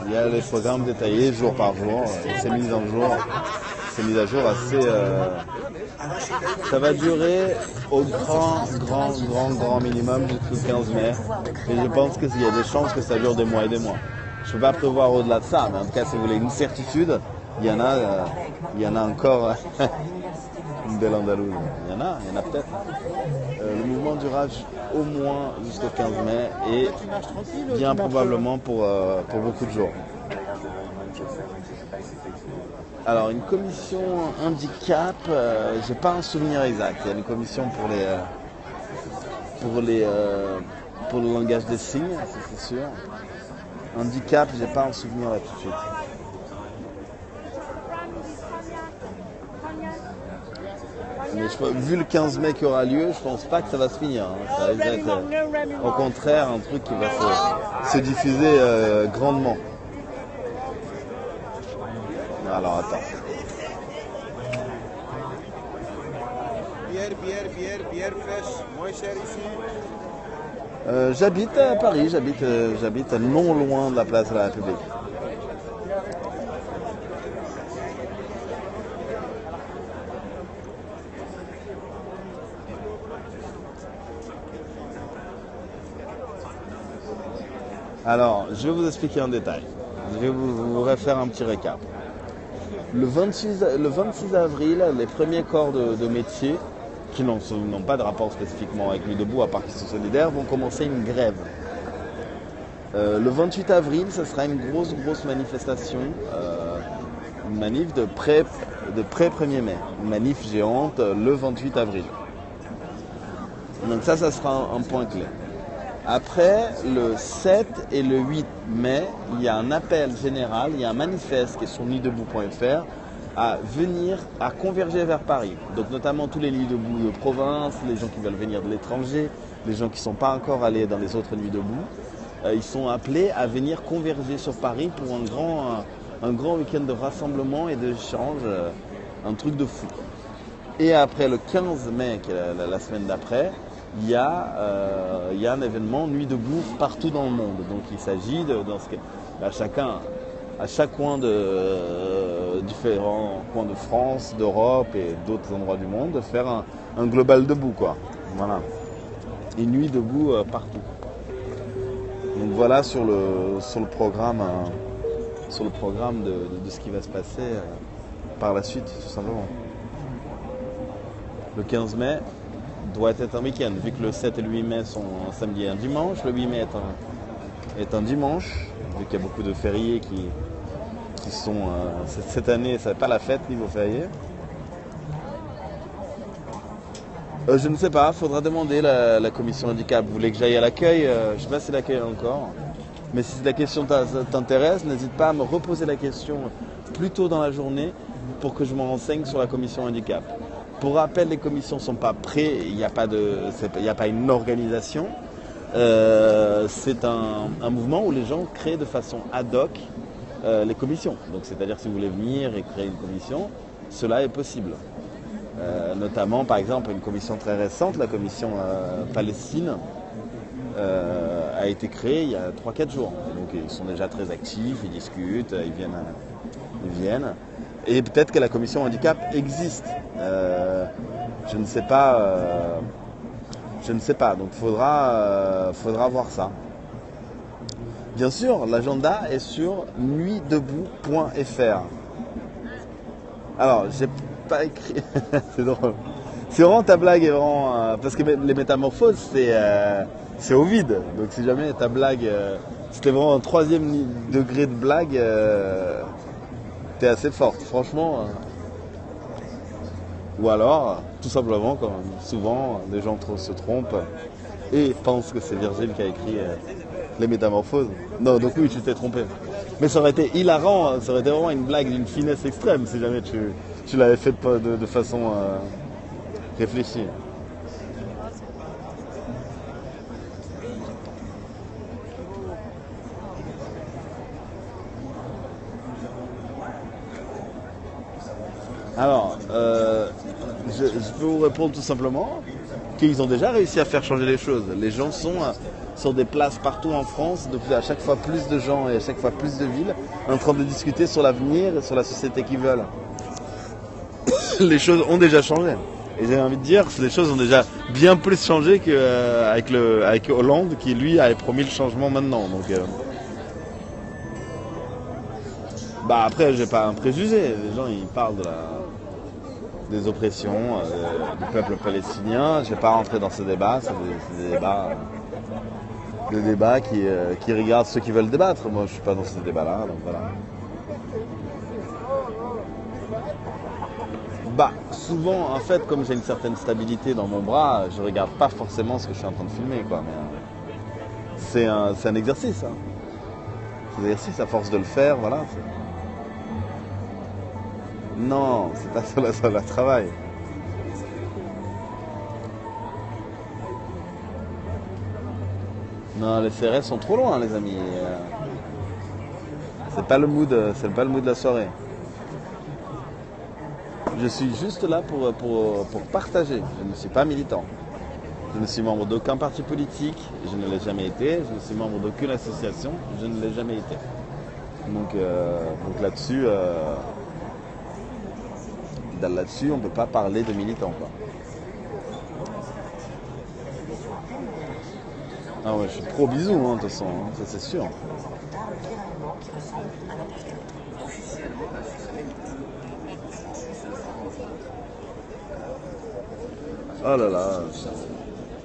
Il y a les programmes détaillés jour par jour. C'est mis à jour assez. Ça va durer au grand minimum jusqu'au 15 mai. Et je pense qu'il y a des chances que ça dure des mois et des mois. Je ne peux pas prévoir au-delà de ça, mais en tout cas, si vous voulez une certitude, il y en a encore une belle andalouse. Il y en a peut-être. Le mouvement durera au moins jusqu'au 15 mai et bien probablement pour beaucoup de jours. Alors, une commission handicap, j'ai pas un souvenir exact. Il y a une commission pour le langage des signes, c'est sûr. Handicap, j'ai pas un souvenir là tout de suite. Mais vu le 15 mai qui aura lieu, je pense pas que ça va se finir. Hein. Ça va être, au contraire, un truc qui va se diffuser grandement. Alors attends. Bière fraîche, moins cher ici. J'habite à Paris, j'habite non loin de la place de la République. Alors, je vais vous expliquer en détail. Je vais vous refaire un petit récap. Le 26 avril, les premiers corps de métier, qui n'ont pas de rapport spécifiquement avec Nuit debout, à part qu'ils sont solidaires, vont commencer une grève. Le 28 avril, ce sera une grosse manifestation, une manif de pré-1er mai, une manif géante le 28 avril. Donc ça sera un point clé. Après, le 7 et le 8 mai, il y a un appel général, il y a un manifeste qui est sur nuitdebout.fr à converger vers Paris. Donc notamment tous les Nuits debout de province, les gens qui veulent venir de l'étranger, les gens qui ne sont pas encore allés dans les autres Nuits debout. Ils sont appelés à venir converger sur Paris pour un grand week-end de rassemblement et d'échange, un truc de fou. Et après le 15 mai, qui est la semaine d'après, il y a un événement Nuit debout partout dans le monde. Donc il s'agit à chaque coin différents coins de France, d'Europe et d'autres endroits du monde, de faire un global debout, quoi. Voilà. Et Nuit debout partout. Donc voilà sur le programme de ce qui va se passer par la suite, tout simplement. Le 15 mai doit être un week-end, vu que le 7 et le 8 mai sont un samedi et un dimanche. Le 8 mai est un dimanche, vu qu'il y a beaucoup de fériés qui sont... cette année, ça n'est pas la fête niveau férié. Je ne sais pas, il faudra demander la commission handicap. Vous voulez que j'aille à l'accueil? Je ne sais pas si l'accueil est encore. Mais si la question t'intéresse, n'hésite pas à me reposer la question plus tôt dans la journée pour que je me renseigne sur la commission handicap. Pour rappel, les commissions ne sont pas prêtes, il n'y a pas une organisation. C'est un mouvement où les gens créent de façon ad hoc les commissions. Donc c'est-à-dire si vous voulez venir et créer une commission, cela est possible. Notamment par exemple une commission très récente, la commission Palestine, a été créée il y a 3-4 jours. Donc ils sont déjà très actifs, ils discutent, ils viennent. Et peut-être que la commission handicap existe. Je ne sais pas. Donc il faudra voir ça. Bien sûr, l'agenda est sur nuitdebout.fr. Alors, j'ai pas écrit. C'est drôle. C'est vraiment ta blague est vraiment. Parce que les métamorphoses, c'est au vide. Donc si jamais ta blague. C'était vraiment un 3e degré de blague. T'es assez forte, franchement. Ou alors, tout simplement, comme souvent, des gens se trompent et pensent que c'est Virgile qui a écrit les métamorphoses. Non, donc oui, tu t'es trompé. Mais ça aurait été hilarant, ça aurait été vraiment une blague d'une finesse extrême si jamais tu l'avais fait de façon réfléchie. Alors, je peux vous répondre tout simplement qu'ils ont déjà réussi à faire changer les choses. Les gens sont sur des places partout en France, à chaque fois plus de gens et à chaque fois plus de villes, en train de discuter sur l'avenir et sur la société qu'ils veulent. Les choses ont déjà changé. Et j'ai envie de dire que les choses ont déjà bien plus changé qu'avec Hollande qui, lui, avait promis le changement maintenant. Donc, après, j'ai pas un préjugé. Les gens, ils parlent des oppressions du peuple palestinien. Je vais pas rentrer dans ce débat. C'est des débats qui regardent ceux qui veulent débattre. Moi, je suis pas dans ce débat-là. Donc voilà. Souvent, en fait, comme j'ai une certaine stabilité dans mon bras, je regarde pas forcément ce que je suis en train de filmer, quoi. Mais c'est un exercice. Hein. C'est un exercice à force de le faire, voilà. Non, c'est pas sur la salle de travail. Non, les CRS sont trop loin, les amis. C'est pas le mood de la soirée. Je suis juste là pour partager. Je ne suis pas militant. Je ne suis membre d'aucun parti politique. Je ne l'ai jamais été. Je ne suis membre d'aucune association. Je ne l'ai jamais été. Donc là-dessus, on ne peut pas parler de militants, quoi. Ah ouais, je suis pro bisous, de toute façon, ça c'est sûr. Oh là là,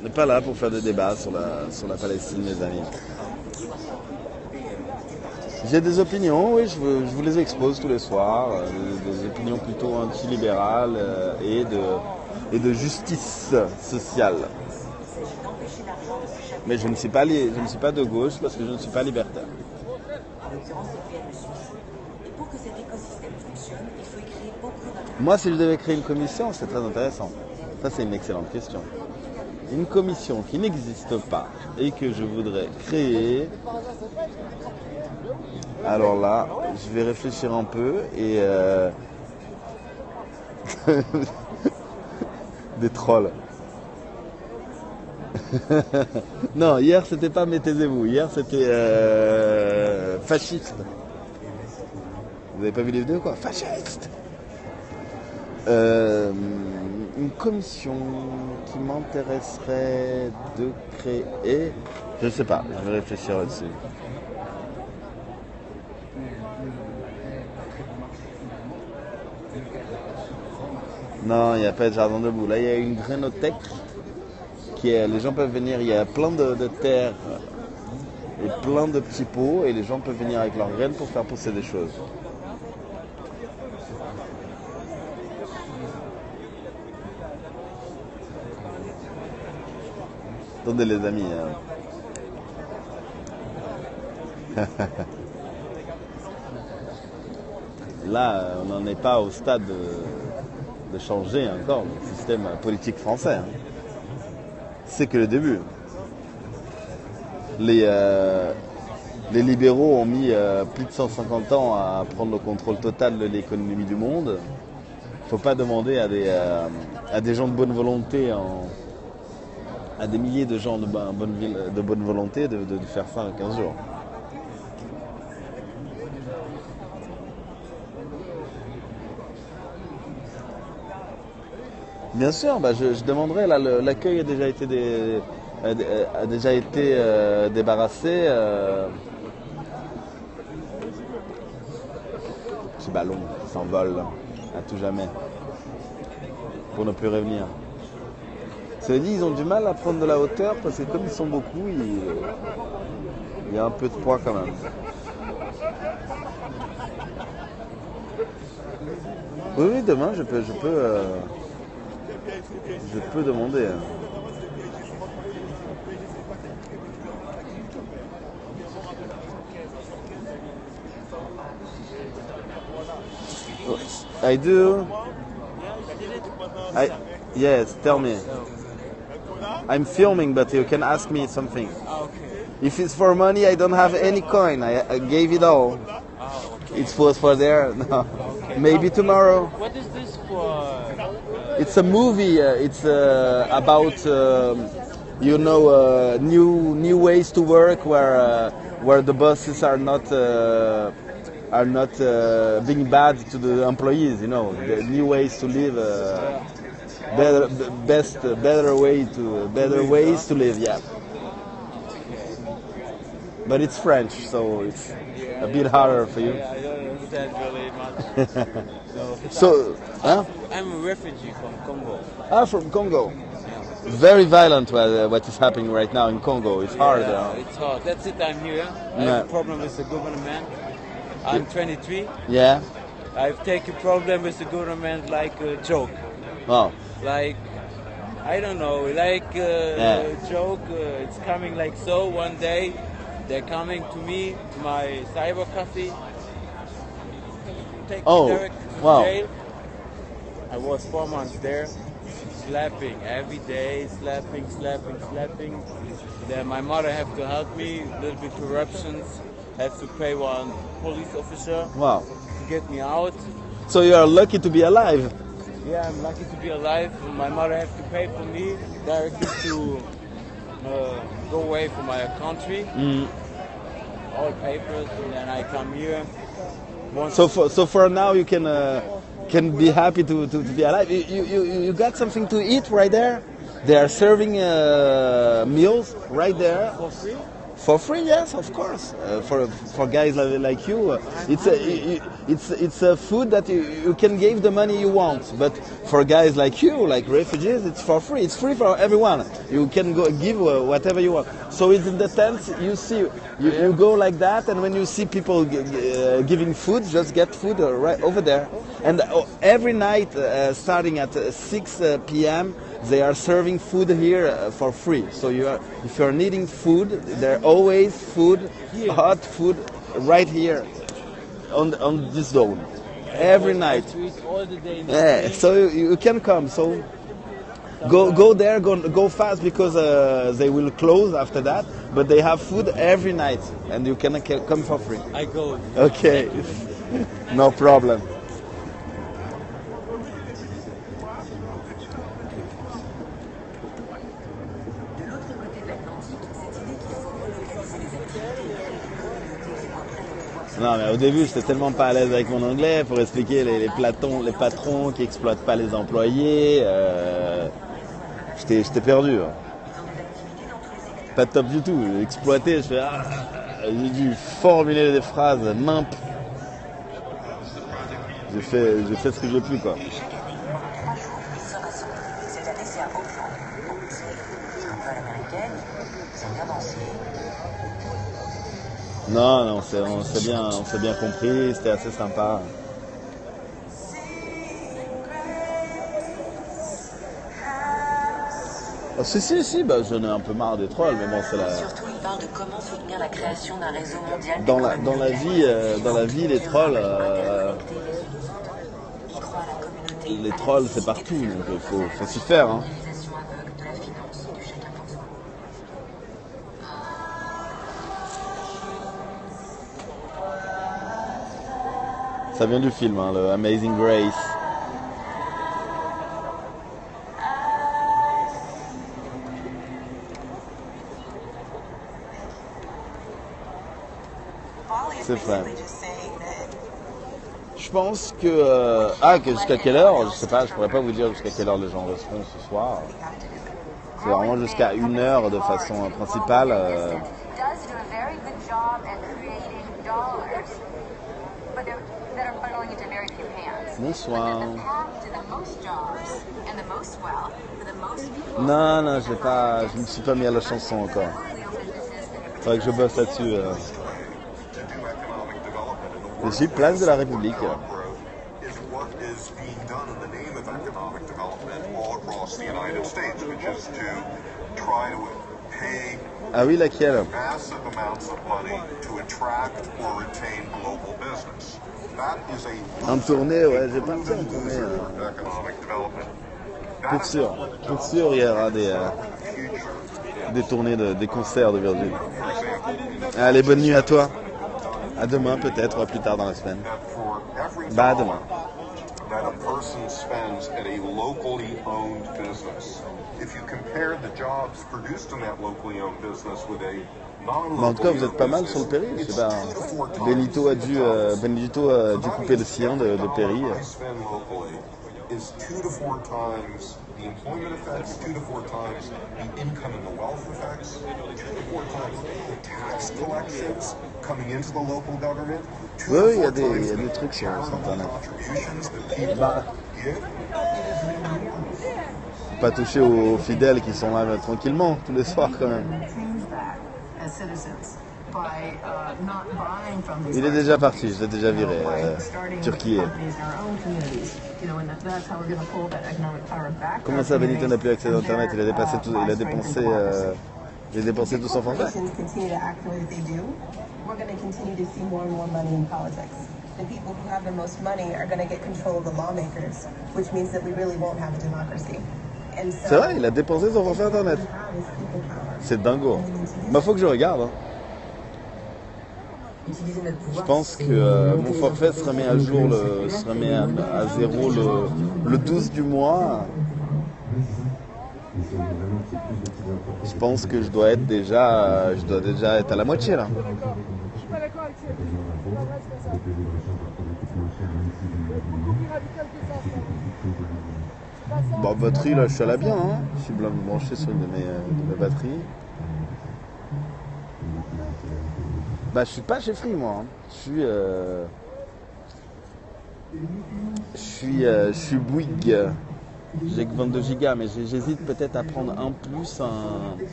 on n'est pas là pour faire des débats sur la Palestine, mes amis. J'ai des opinions, oui, je vous les expose tous les soirs, des opinions plutôt anti-libérales et de justice sociale. Mais je ne suis pas de gauche parce que je ne suis pas libertaire. Moi, si je devais créer une commission, c'est très intéressant. Ça, c'est une excellente question. Une commission qui n'existe pas et que je voudrais créer. Alors là, je vais réfléchir un peu et des trolls. Non, hier c'était pas taisez-vous, hier c'était fasciste. Vous avez pas vu les vidéos quoi? Fasciste. Une commission qui m'intéresserait de créer, je sais pas, je vais réfléchir là-dessus. Non, il n'y a pas de jardin debout. Là, il y a une grainothèque. Les gens peuvent venir, il y a plein de terres et plein de petits pots et les gens peuvent venir avec leurs graines pour faire pousser des choses. Attendez les amis. Là, on n'en est pas au stade de changer encore le système politique français. Hein. C'est que le début. Les libéraux ont mis plus de 150 ans à prendre le contrôle total de l'économie du monde. Il ne faut pas demander à des gens de bonne volonté, à des milliers de gens de bonne volonté de faire ça en 15 jours. Bien sûr, je demanderai, là, l'accueil a déjà été débarrassé. Petit ballon qui s'envole à tout jamais pour ne plus revenir. Cela dit, ils ont du mal à prendre de la hauteur parce que comme ils sont beaucoup, il y a un peu de poids quand même. Oui, demain je peux demander. I do. Yes, tell me. I'm filming, but you can ask me something. If it's for money, I don't have any coin. I gave it all. It was for there. No. Maybe tomorrow. What is this for? It's a movie. It's about new ways to work where the bosses are not being bad to the employees. The new ways to live. Better ways to live. Yeah. But it's French, so it's a bit harder for you. Yeah, I don't understand really much. So, huh? I'm a refugee from Congo. From Congo. Very violent what is happening right now in Congo. It's hard. It's hard. That's it, I'm here. I have a problem with the government. I'm 23. Yeah. I've taken a problem with the government like a joke. Oh. Like, I don't know, like a joke. It's coming like so one day. They're coming to me, to my cyber cafe. Take me direct to jail. I was 4 months there, slapping every day, slapping. Then my mother have to help me, a little bit corruptions, have to pay one police officer to get me out. So you are lucky to be alive. Yeah, I'm lucky to be alive. My mother have to pay for me directly to go away from my country. All papers, and then I come here. So for now you can be happy to be alive. You got something to eat right there. They are serving meals right there. For free? For free, yes, of course. For guys like you, it's a food that you can give the money you want. But for guys like you, like refugees, it's for free. It's free for everyone. You can go give whatever you want. So it's in the tents. You see, you go like that, and when you see people giving food, just get food right over there. And every night, starting at 6 p.m. they are serving food here for free. So if you're needing food, there always food, hot food, right here on this zone, every night. All the day. Yeah, so you can come. So go there, go fast because they will close after that. But they have food every night, and you can come for free. I go. Okay, no problem. Non, mais au début, j'étais tellement pas à l'aise avec mon anglais pour expliquer les patrons qui exploitent pas les employés. J'étais perdu. Hein. Pas top du tout. Exploiter, j'ai dû formuler des phrases nimp. J'ai fait ce que j'ai pu, quoi. Cette année, c'est un haut fond. C'est un peu à l'américaine, c'est bien dansé. Non, on s'est bien compris, c'était assez sympa. Oh, si, j'en ai un peu marre des trolls, mais bon, c'est la... Surtout, il parle de comment soutenir la création d'un réseau mondial. Dans la vie, les trolls... Il croit à la communauté les trolls c'est partout, donc il faut s'y faire. Hein. Réalisation aveugle de la finance et du chacun pour soi. Ça vient du film, hein, le Amazing Grace. C'est vrai. Je pense que... que jusqu'à quelle heure, je sais pas, je pourrais pas vous dire jusqu'à quelle heure les gens resteront ce soir. C'est vraiment jusqu'à 1h de façon principale. does do a very good job at creating dollars, but that are funneling into very few hands. Bonsoir. The path to the most jobs and the most wealth for the most people. Non, je me suis pas mis à la chanson encore. Faudrait que je bosse là-dessus. Ici, place de la République. Is what is being done in the name of economic development all across the United States, which is to try to pay Ah oui, laquelle? massive amounts of money to attract or retain global business. That is a En tournée, ouais, j'ai pas fait en tournée. economic development. Pour sûr, il y aura des tournées, des concerts de Virgin. Allez, bonne nuit à toi. À demain peut-être, ou plus tard dans la semaine. For every Bah, à demain. that a person spends at a locally owned business, if you compare the jobs produced in that locally owned business with a Mais en tout cas, vous êtes pas mal sur le Péri. Je sais pas. Benito a dû couper le sien de Péri. spend locally is 2 to 4 times the employment effects, 2 to 4 times the income and the wealth effects, 2 to 4 times the tax collections coming into the local government, 2 Oui, to il y a 4 des times trucs the sur charitable Internet. contributions that people Bah, give. pas toucher aux fidèles qui sont là tranquillement tous les soirs quand même. Il est déjà parti, je l'ai déjà viré. Turquie. Comment ça, Benito n'a plus accès à Internet? Il a dépensé tout son forfait. We're going to continue to see more and more money in politics. The people who have the most money are going to get control of the lawmakers, which means that we really won't have a democracy. And so, C'est vrai, il a dépensé son forfait Internet. C'est dingo. Bah, faut que je regarde. Hein. Je pense que mon forfait se remet à jour, se remet à zéro le 12 du mois. Je pense que je dois déjà être à la moitié là. Bon, batterie là, je suis à la bien. Hein. Je suis branché sur une de mes batteries. Bah, je suis pas chez Free moi. Hein. Je suis Bouygues. J'ai que 22 gigas, mais j'hésite peut-être à prendre un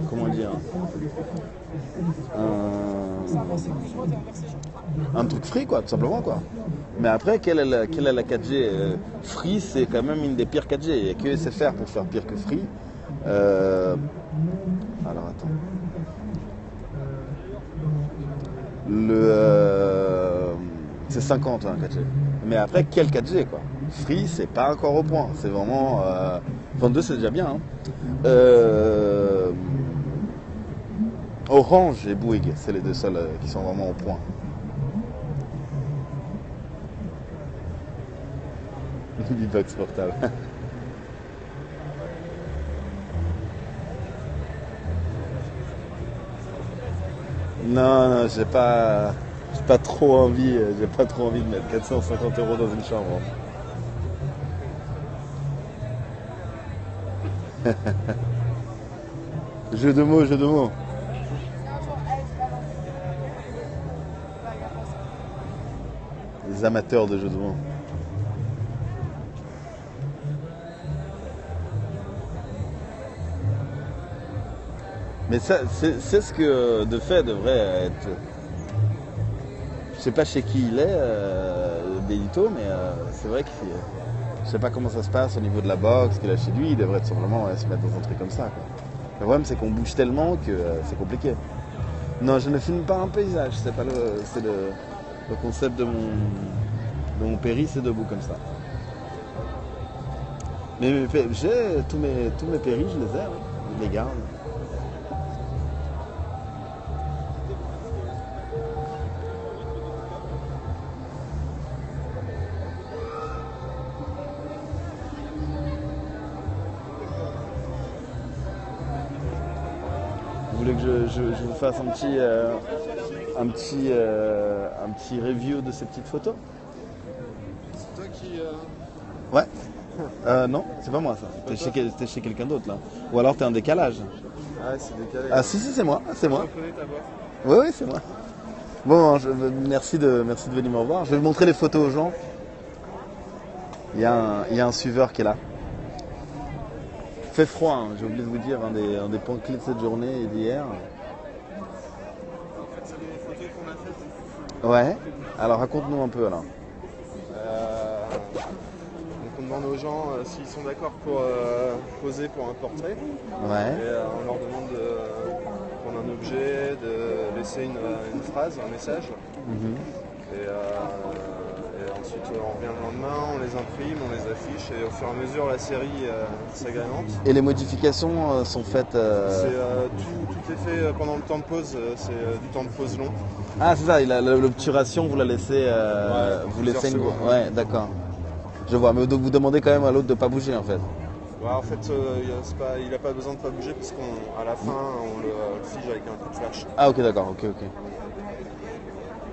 comment dire, un truc Free quoi, tout simplement quoi. Mais après, quelle est la 4G? Free, c'est quand même une des pires 4G. Il n'y a que SFR pour faire pire que Free. Alors attends. C'est 50 hein, 4G. Mais après, quel 4G quoi? Free, c'est pas encore au point. C'est vraiment 22, c'est déjà bien. Hein. Orange et Bouygues, c'est les deux seuls qui sont vraiment au point. Bibox portable. Non, j'ai pas trop envie de mettre 450 € dans une chambre. Jeu de mots. Les amateurs de jeux de mots. Mais ça, c'est ce que de fait devrait être. Je sais pas chez qui il est, Benito, mais c'est vrai que je sais pas comment ça se passe au niveau de la boxe qu'il a chez lui. Il devrait tout simplement se mettre dans un truc comme ça. Quoi. Le problème, c'est qu'on bouge tellement que c'est compliqué. Non, je ne filme pas un paysage. C'est pas le concept de Mais mon péri, c'est debout comme ça. Mais j'ai tous mes péris, je les ai, hein. Je les garde. Vous voulez que je vous fasse un petit review de ces petites photos? C'est toi qui... Ouais. Non, c'est pas moi ça. T'es chez quelqu'un d'autre là. Ou alors t'es en décalage. Ah, c'est décalé. Ah si, c'est moi. C'est moi. Je reconnais ta voix. Oui, c'est moi. Bon, merci de venir me revoir. Je vais vous montrer les photos aux gens. Il y a un suiveur qui est là. Il fait froid, hein, j'ai oublié de vous dire, un des points clés de cette journée et d'hier. En fait, c'est des photos qu'on a faites. Ouais. Alors raconte-nous un peu alors. Donc on demande aux gens s'ils sont d'accord pour poser pour un portrait. Ouais. Et on leur demande de prendre un objet, de laisser une phrase, un message. Et ensuite on revient le lendemain, on les imprime, on les affiche et au fur et à mesure la série s'agrémente. Et les modifications sont faites tout est fait pendant le temps de pause, c'est du temps de pause long. Ah c'est ça, l'obturation vous la laissez... vous laissez une... Ouais, d'accord. Je vois, mais donc vous demandez quand même à l'autre de ne pas bouger en fait. Ouais, en fait, il n'a pas besoin de pas bouger parce qu'à la fin, on le fige avec un coup de flash. Ah ok, d'accord, ok.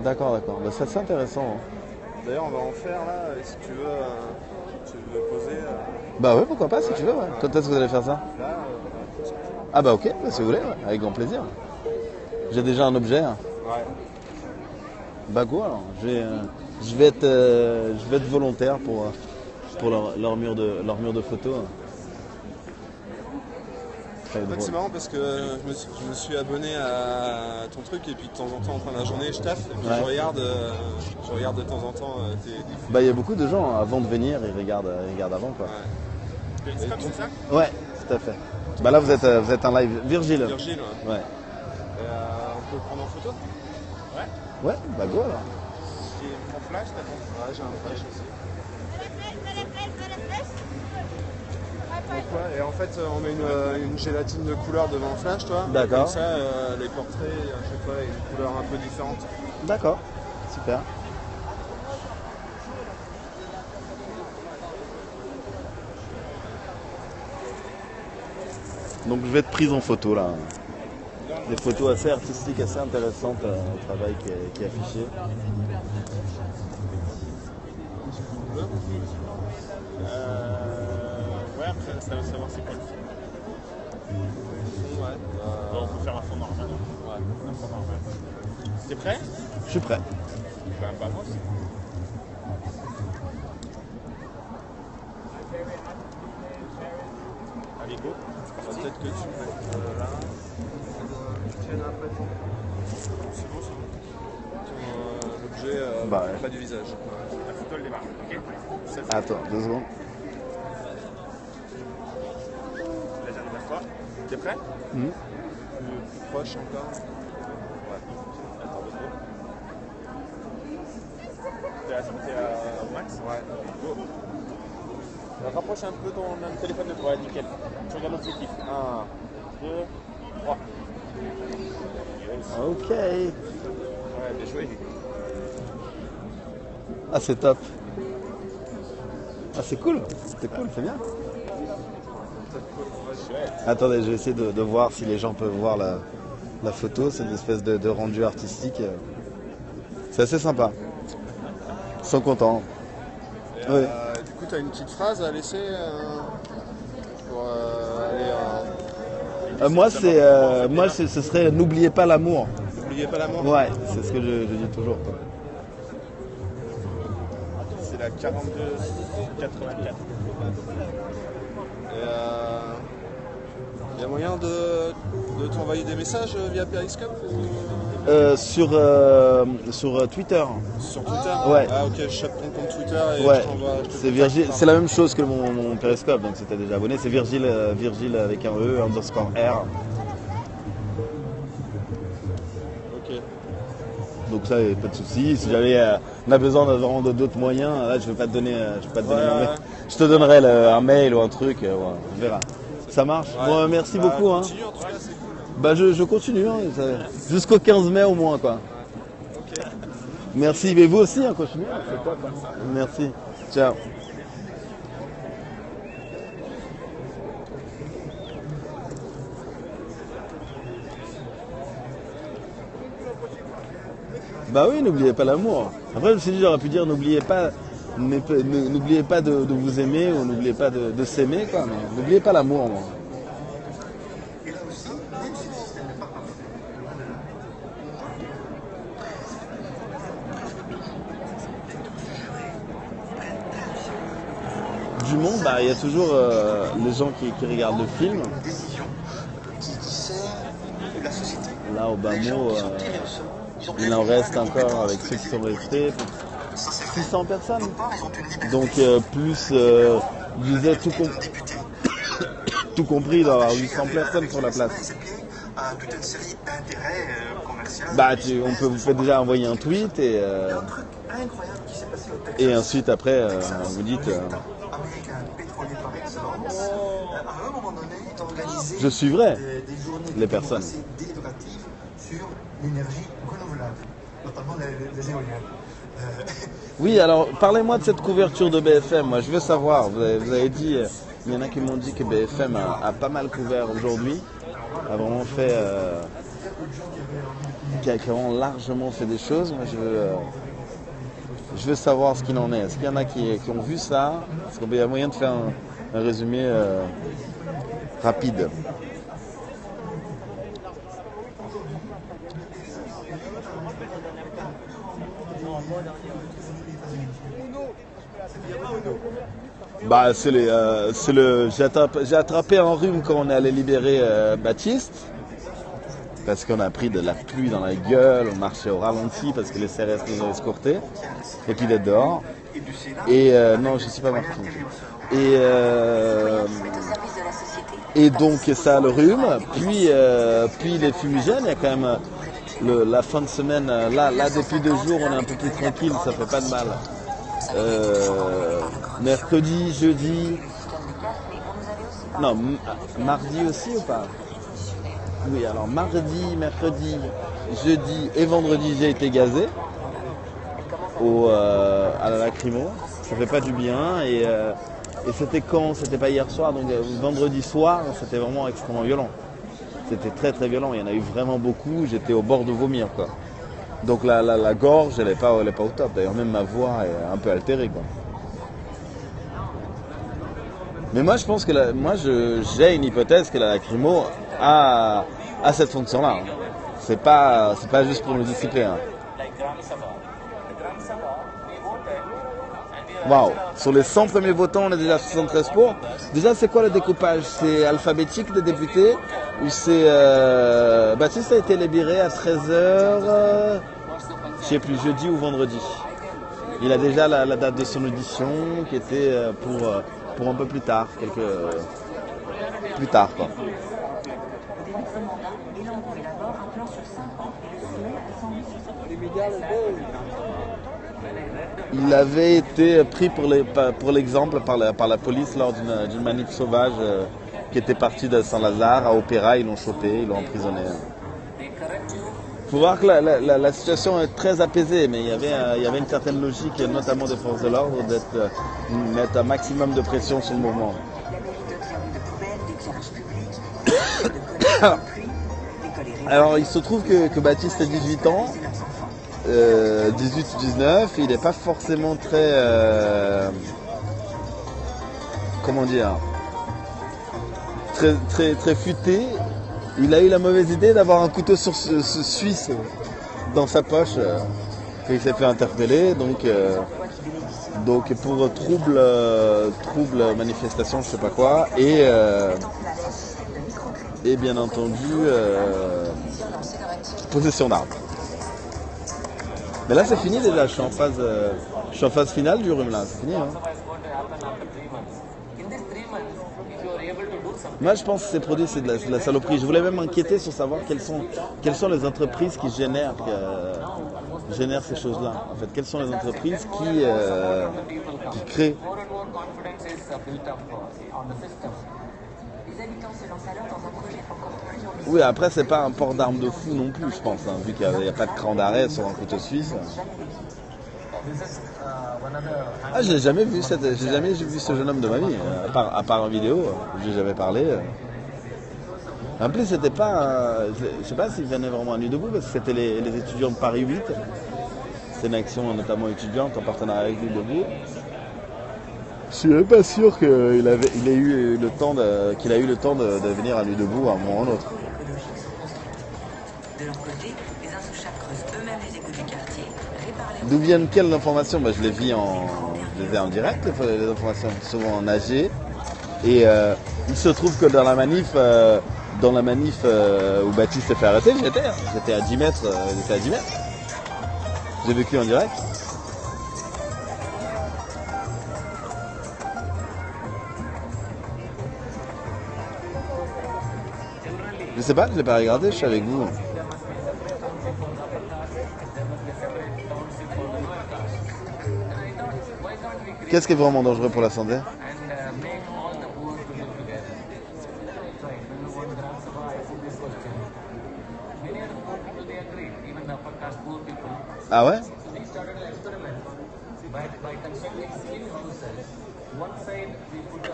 D'accord. Bah, ça c'est intéressant. Hein. D'ailleurs, on va en faire là, et si tu veux poser... Bah ouais, pourquoi pas si tu veux, ouais. Quand est-ce que vous allez faire ça? Là, Ah bah ok, si vous voulez, ouais, avec grand plaisir. J'ai déjà un objet. Hein. Ouais. Bah quoi alors, je vais être volontaire pour leur mur de photos. En fait, c'est marrant parce que je me suis abonné à ton truc et puis de temps en temps, en fin de la journée, je taffe et puis je regarde de temps en temps tes Bah il y a beaucoup de gens avant de venir, ils regardent avant quoi. Ouais. C'est ça? Ouais, tout à fait. Bah là vous êtes en live. Virgile, ouais. Ouais. On peut prendre en photo? Ouais. Ouais, bah go alors. J'ai mon flash, t'as Ouais, j'ai un flash aussi. Donc, ouais, et en fait, on met une gélatine de couleur devant le flash, toi. D'accord. Comme ça, les portraits, à chaque fois, il y a une couleur un peu différente. D'accord, super. Donc je vais être prise en photo là. Des photos assez artistiques, assez intéressantes au travail qui est affiché. Ouais, après, ça veut savoir c'est quoi le fond. Ouais. On peut faire un fond normal. Ouais. Un fond normal. T'es prêt? Je suis prêt. Bah moi aussi. Allez, go. Peut-être que tu mets là. Tiens, après. C'est bon, l'objet, Bah, pas du visage. La photo, elle démarre. Ok. Attends, 2 secondes. Là, j'arrive à toi. T'es prêt? Plus proche encore. Ouais. Attends 2 secondes. T'es à max? Ouais. Go. Rapproche un peu ton téléphone de toi, ouais, nickel. Tu regardes l'objectif. 1, 2, 3. Ok. Ouais, bien joué. Ah c'est top. Ah c'est cool. C'est cool, c'est bien. Attendez, je vais essayer de voir si les gens peuvent voir la photo. C'est une espèce de rendu artistique. C'est assez sympa. Ils sont contents. Et, Oui. du coup, tu as une petite phrase à laisser pour aller. Moi, ce serait n'oubliez pas l'amour. N'oubliez pas l'amour. Ouais, c'est ce que je dis toujours. Quoi. C'est la 42-84. Il y a moyen de t'envoyer des messages via Periscope sur Twitter. Sur Twitter? Ouais. Ah ok, je chope ton compte Twitter et Ouais. je t'envoie. C'est Virgile, c'est la même chose que mon Periscope, donc si t'es déjà abonné, c'est Virgile avec un E _R. Ok. donc ça, pas de souci. Si jamais on a besoin d'avoir d'autres moyens, là, je vais pas te donner, je te donnerai un mail ou un truc, on verra. Ça marche. Bon, merci beaucoup. Hein. Continue, en tout cas, c'est cool. Bah, je continue, hein, jusqu'au 15 mai au moins, quoi. Ok. Merci, mais vous aussi, hein, continuez. C'est top, hein. Merci. Ciao. Bah oui, n'oubliez pas l'amour. Après, je me suis dit, j'aurais pu dire, n'oubliez pas de vous aimer ou n'oubliez pas de s'aimer, quoi. Mais n'oubliez pas l'amour, moi. Du monde, bah, il y a toujours les gens qui regardent le film. Là, au bas mot, il en reste encore avec ceux qui sont restés. 600 personnes. Donc, plus, je disais, tout compris, il doit y avoir 800 personnes sur la place. Bah, vous pouvez déjà envoyer un tweet et ensuite, après, vous dites... je suivrai les personnes. Sur l'énergie renouvelable, notamment les éoliennes. Oui, alors parlez-moi de cette couverture de BFM. Moi, je veux savoir. Vous avez dit, il y en a qui m'ont dit que BFM a pas mal couvert aujourd'hui, a vraiment fait, qui a vraiment largement fait des choses. Moi, je veux savoir ce qu'il en est. Est-ce qu'il y en a qui ont vu ça? Est-ce qu'il y a moyen de faire un résumé rapide? Bah, j'ai attrapé un rhume quand on est allé libérer Baptiste, parce qu'on a pris de la pluie dans la gueule, on marchait au ralenti parce que les CRS nous ont escortés, et puis d'être dehors. Et non, je ne suis pas marqué. Et donc ça, le rhume, puis les fumigènes, il y a quand même la fin de semaine, là depuis 2 jours on est un peu plus tranquille, ça fait pas de mal. Mercredi, jeudi, non, mardi aussi ou pas? Oui, alors mardi, mercredi, jeudi et vendredi j'ai été gazé à la lacrymo, ça fait pas du bien et c'était quand? C'était pas hier soir, donc vendredi soir c'était vraiment extrêmement violent. C'était très très violent, il y en a eu vraiment beaucoup, j'étais au bord de vomir, quoi. Donc la gorge, elle est pas au top, d'ailleurs même ma voix est un peu altérée, quoi. Mais moi je pense que j'ai une hypothèse que la lacrymo a cette fonction-là. Hein. C'est pas juste pour nous dissiper. Hein. Waouh! Sur les 100 premiers votants, on est déjà 73 pour. Déjà, c'est quoi le découpage? C'est alphabétique des députés? Ou c'est... Baptiste a été libéré à 13h, je sais plus, jeudi ou vendredi. Il a déjà la date de son audition qui était pour un peu plus tard, plus tard, quoi. Il avait été pris pour l'exemple par la police lors d'une manif sauvage qui était partie de Saint-Lazare à Opéra. Ils l'ont chopé, ils l'ont emprisonné. Il faut voir que la situation est très apaisée, mais il y avait une certaine logique, notamment des forces de l'ordre, de mettre un maximum de pression sur le mouvement. Alors il se trouve que Baptiste a 18 ans. 18 ou 19, il n'est pas forcément très... comment dire, très, très, très futé. Il a eu la mauvaise idée d'avoir un couteau suisse dans sa poche quand il s'est fait interpeller. Donc pour trouble manifestation, je sais pas quoi. Et bien entendu, possession d'armes. Mais là c'est fini déjà, je suis en phase finale du rhume là, c'est fini. Hein. Moi je pense que ces produits c'est de la saloperie. Je voulais même m'inquiéter sur savoir quelles sont les entreprises qui génèrent génère ces choses-là? En fait, quelles sont les entreprises qui créent? Les habitants se lancent alors dans un projet encore plus ambitieux. Oui, après, c'est pas un port d'armes de fou non plus, je pense, hein, vu qu'il n'y a pas de cran d'arrêt sur un couteau suisse. Ah, j'ai jamais vu ce jeune homme de ma vie, à part en vidéo, où j'ai jamais parlé. En plus, c'était pas, je sais pas s'il venait vraiment à Nuit debout, parce que c'était les étudiants de Paris 8. C'est une action notamment étudiante en partenariat avec Nuit debout. Je suis même pas sûr qu'il ait eu le temps de venir à Nuit debout à un moment ou à un autre. De leur côté, les insouciables creusent eux-mêmes les égouts du quartier, réparent les... D'où viennent quelles informations? Je les ai en direct, les informations, souvent en AG. Et il se trouve que dans la manif où Baptiste s'est fait arrêter, j'étais à 10 mètres. J'ai vécu en direct. Je sais pas, je l'ai pas regardé, je suis avec vous. Qu'est-ce qui est vraiment dangereux pour la santé? Ah ouais?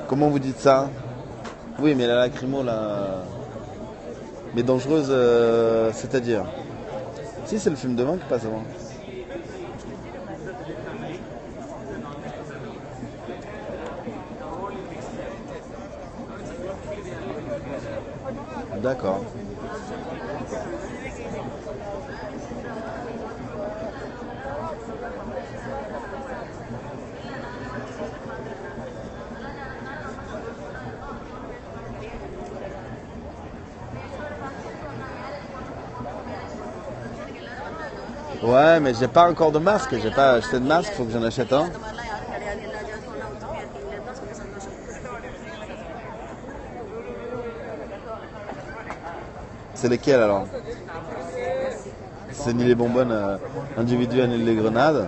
Comment vous dites ça? Oui, mais la lacrymo, là... Mais dangereuse, c'est-à-dire? Si, c'est le film de vin qui passe avant. D'accord. Ouais, mais j'ai pas encore de masque, j'ai pas acheté de masque, faut que j'en achète un. C'est lesquels alors? C'est ni les bonbonnes individuelles ni les grenades.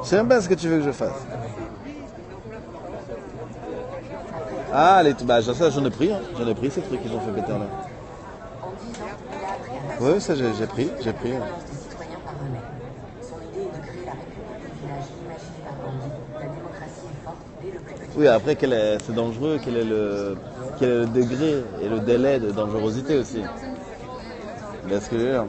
Je sais même pas ce que tu veux que je fasse. Ah, ça j'en ai pris, hein. J'en ai pris ces trucs qu'ils ont fait péter là. Oui, ça j'ai pris. Oui, après c'est dangereux, quel est le degré et le délai de dangerosité aussi. Est-ce que je veux dire?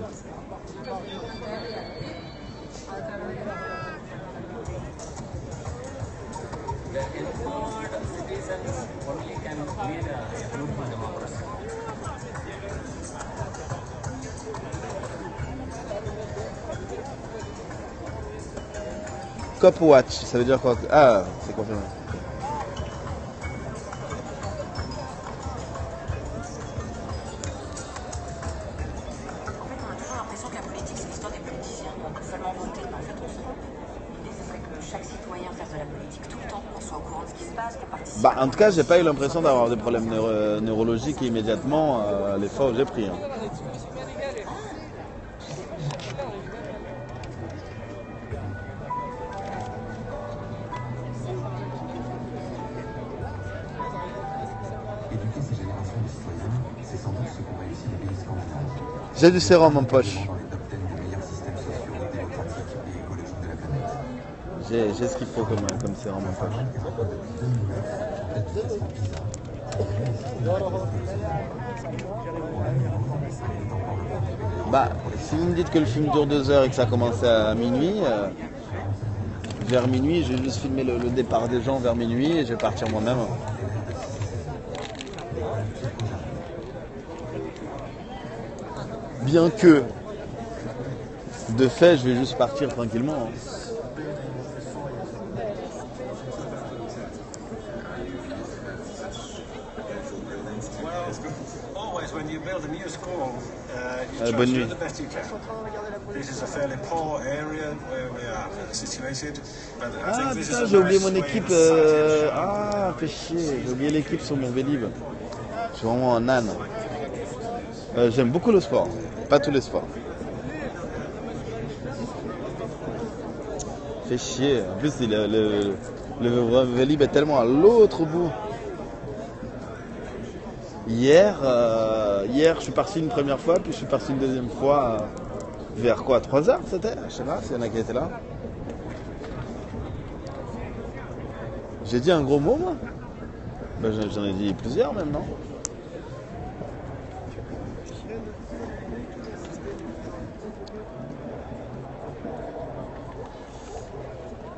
Copwatch, ça veut dire quoi? Ah, c'est confirmé. En tout cas, j'ai pas eu l'impression d'avoir des problèmes neurologiques immédiatement les fois où j'ai pris. Hein. Éduquer ces générations de citoyens, c'est sans doute ce qu'ont réussi les pays scandinaves. J'ai du sérum en poche. J'ai ce qu'il faut comme sérum en poche. Si vous me dites que le film dure 2 heures et que ça commence à minuit, vers minuit, je vais juste filmer le départ des gens vers minuit et je vais partir moi-même. Bien que, de fait, je vais juste partir tranquillement. Hein. Bonne nuit. Ah putain, j'ai oublié mon équipe. Fais chier, j'ai oublié l'équipe sur mon Vélib. Je suis vraiment un âne. J'aime beaucoup le sport, pas tous les sports. fait chier. En plus, le Vélib est tellement à l'autre bout. Hier, je suis parti une première fois, puis je suis parti une deuxième fois vers quoi, 3h c'était? Je sais pas s'il y en a qui étaient là. J'ai dit un gros mot, moi? Ben, j'en ai dit plusieurs même, non?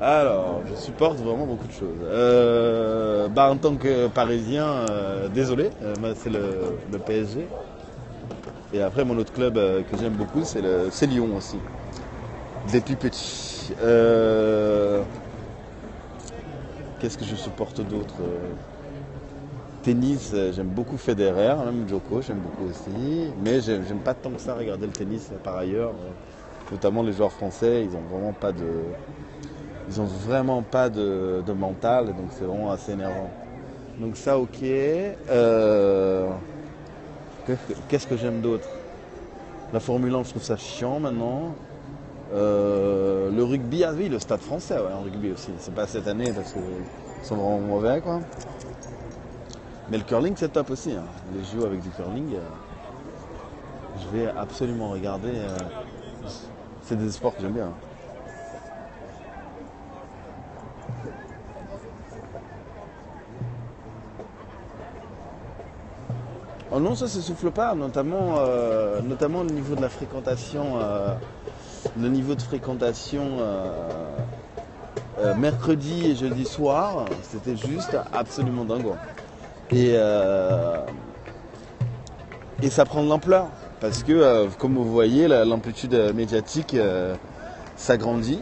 Alors, je supporte vraiment beaucoup de choses. En tant que Parisien, désolé, moi, c'est le PSG. Et après, mon autre club que j'aime beaucoup, c'est Lyon aussi. Depuis petit. Qu'est-ce que je supporte d'autre? Tennis, j'aime beaucoup Federer, même Djoko, j'aime beaucoup aussi. Mais j'aime pas tant que ça regarder le tennis par ailleurs. Notamment les joueurs français, ils ont vraiment pas de mental, donc c'est vraiment assez énervant. Donc ça, ok. Qu'est-ce que j'aime d'autre? La Formule 1, je trouve ça chiant maintenant. Le rugby, ah oui, le Stade Français, ouais, en rugby aussi. C'est pas cette année parce qu'ils sont vraiment mauvais, quoi. Mais le curling, c'est top aussi. Hein. Les JO avec du curling, je vais absolument regarder. C'est des sports que j'aime bien. Oh non, ça ne s'essouffle pas, notamment au niveau de la fréquentation. Le niveau de fréquentation mercredi et jeudi soir, c'était juste absolument dingue. Et ça prend de l'ampleur, parce que, comme vous voyez, l'amplitude médiatique s'agrandit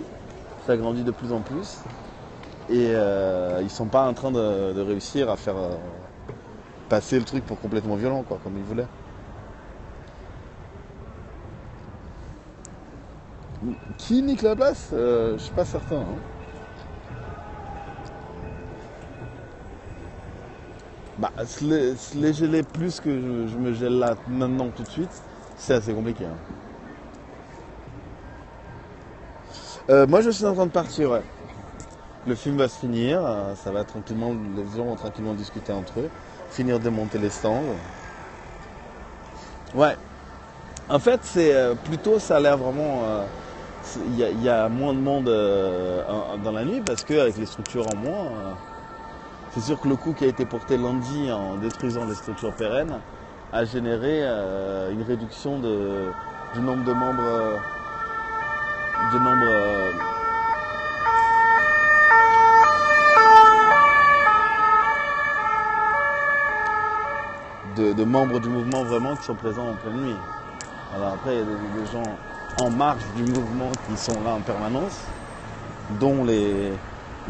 de plus en plus. Et ils ne sont pas en train de réussir à faire passer le truc pour complètement violent, quoi, comme ils voulaient. Qui nique la place? Je suis pas certain. Hein. Bah, se les geler plus que je me gèle là maintenant tout de suite, c'est assez compliqué. Hein. Moi, je suis en train de partir, ouais. Le film va se finir, ça va tranquillement, les gens vont tranquillement discuter entre eux, finir de monter les stands. Ouais. En fait, c'est plutôt, ça a l'air vraiment. Il y a moins de monde dans la nuit parce qu'avec les structures en moins, c'est sûr que le coup qui a été porté lundi en détruisant les structures pérennes a généré une réduction du nombre de membres. De membres du mouvement vraiment qui sont présents en pleine nuit. Alors après, il y a des gens en marge du mouvement qui sont là en permanence, dont les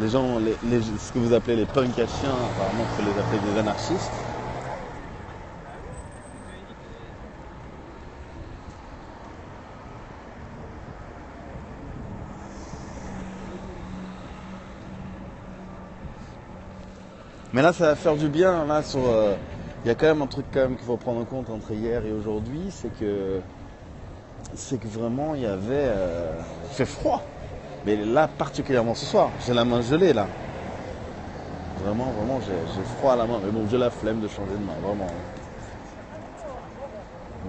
gens, ce que vous appelez les punks à chiens, apparemment il faut les appeler des anarchistes. Mais là, ça va faire du bien. Là, il y a quand même un truc qu'il faut prendre en compte entre hier et aujourd'hui, c'est que vraiment il fait froid. Mais là, particulièrement ce soir, j'ai la main gelée là. Vraiment, j'ai froid à la main. Mais bon, j'ai la flemme de changer de main, vraiment.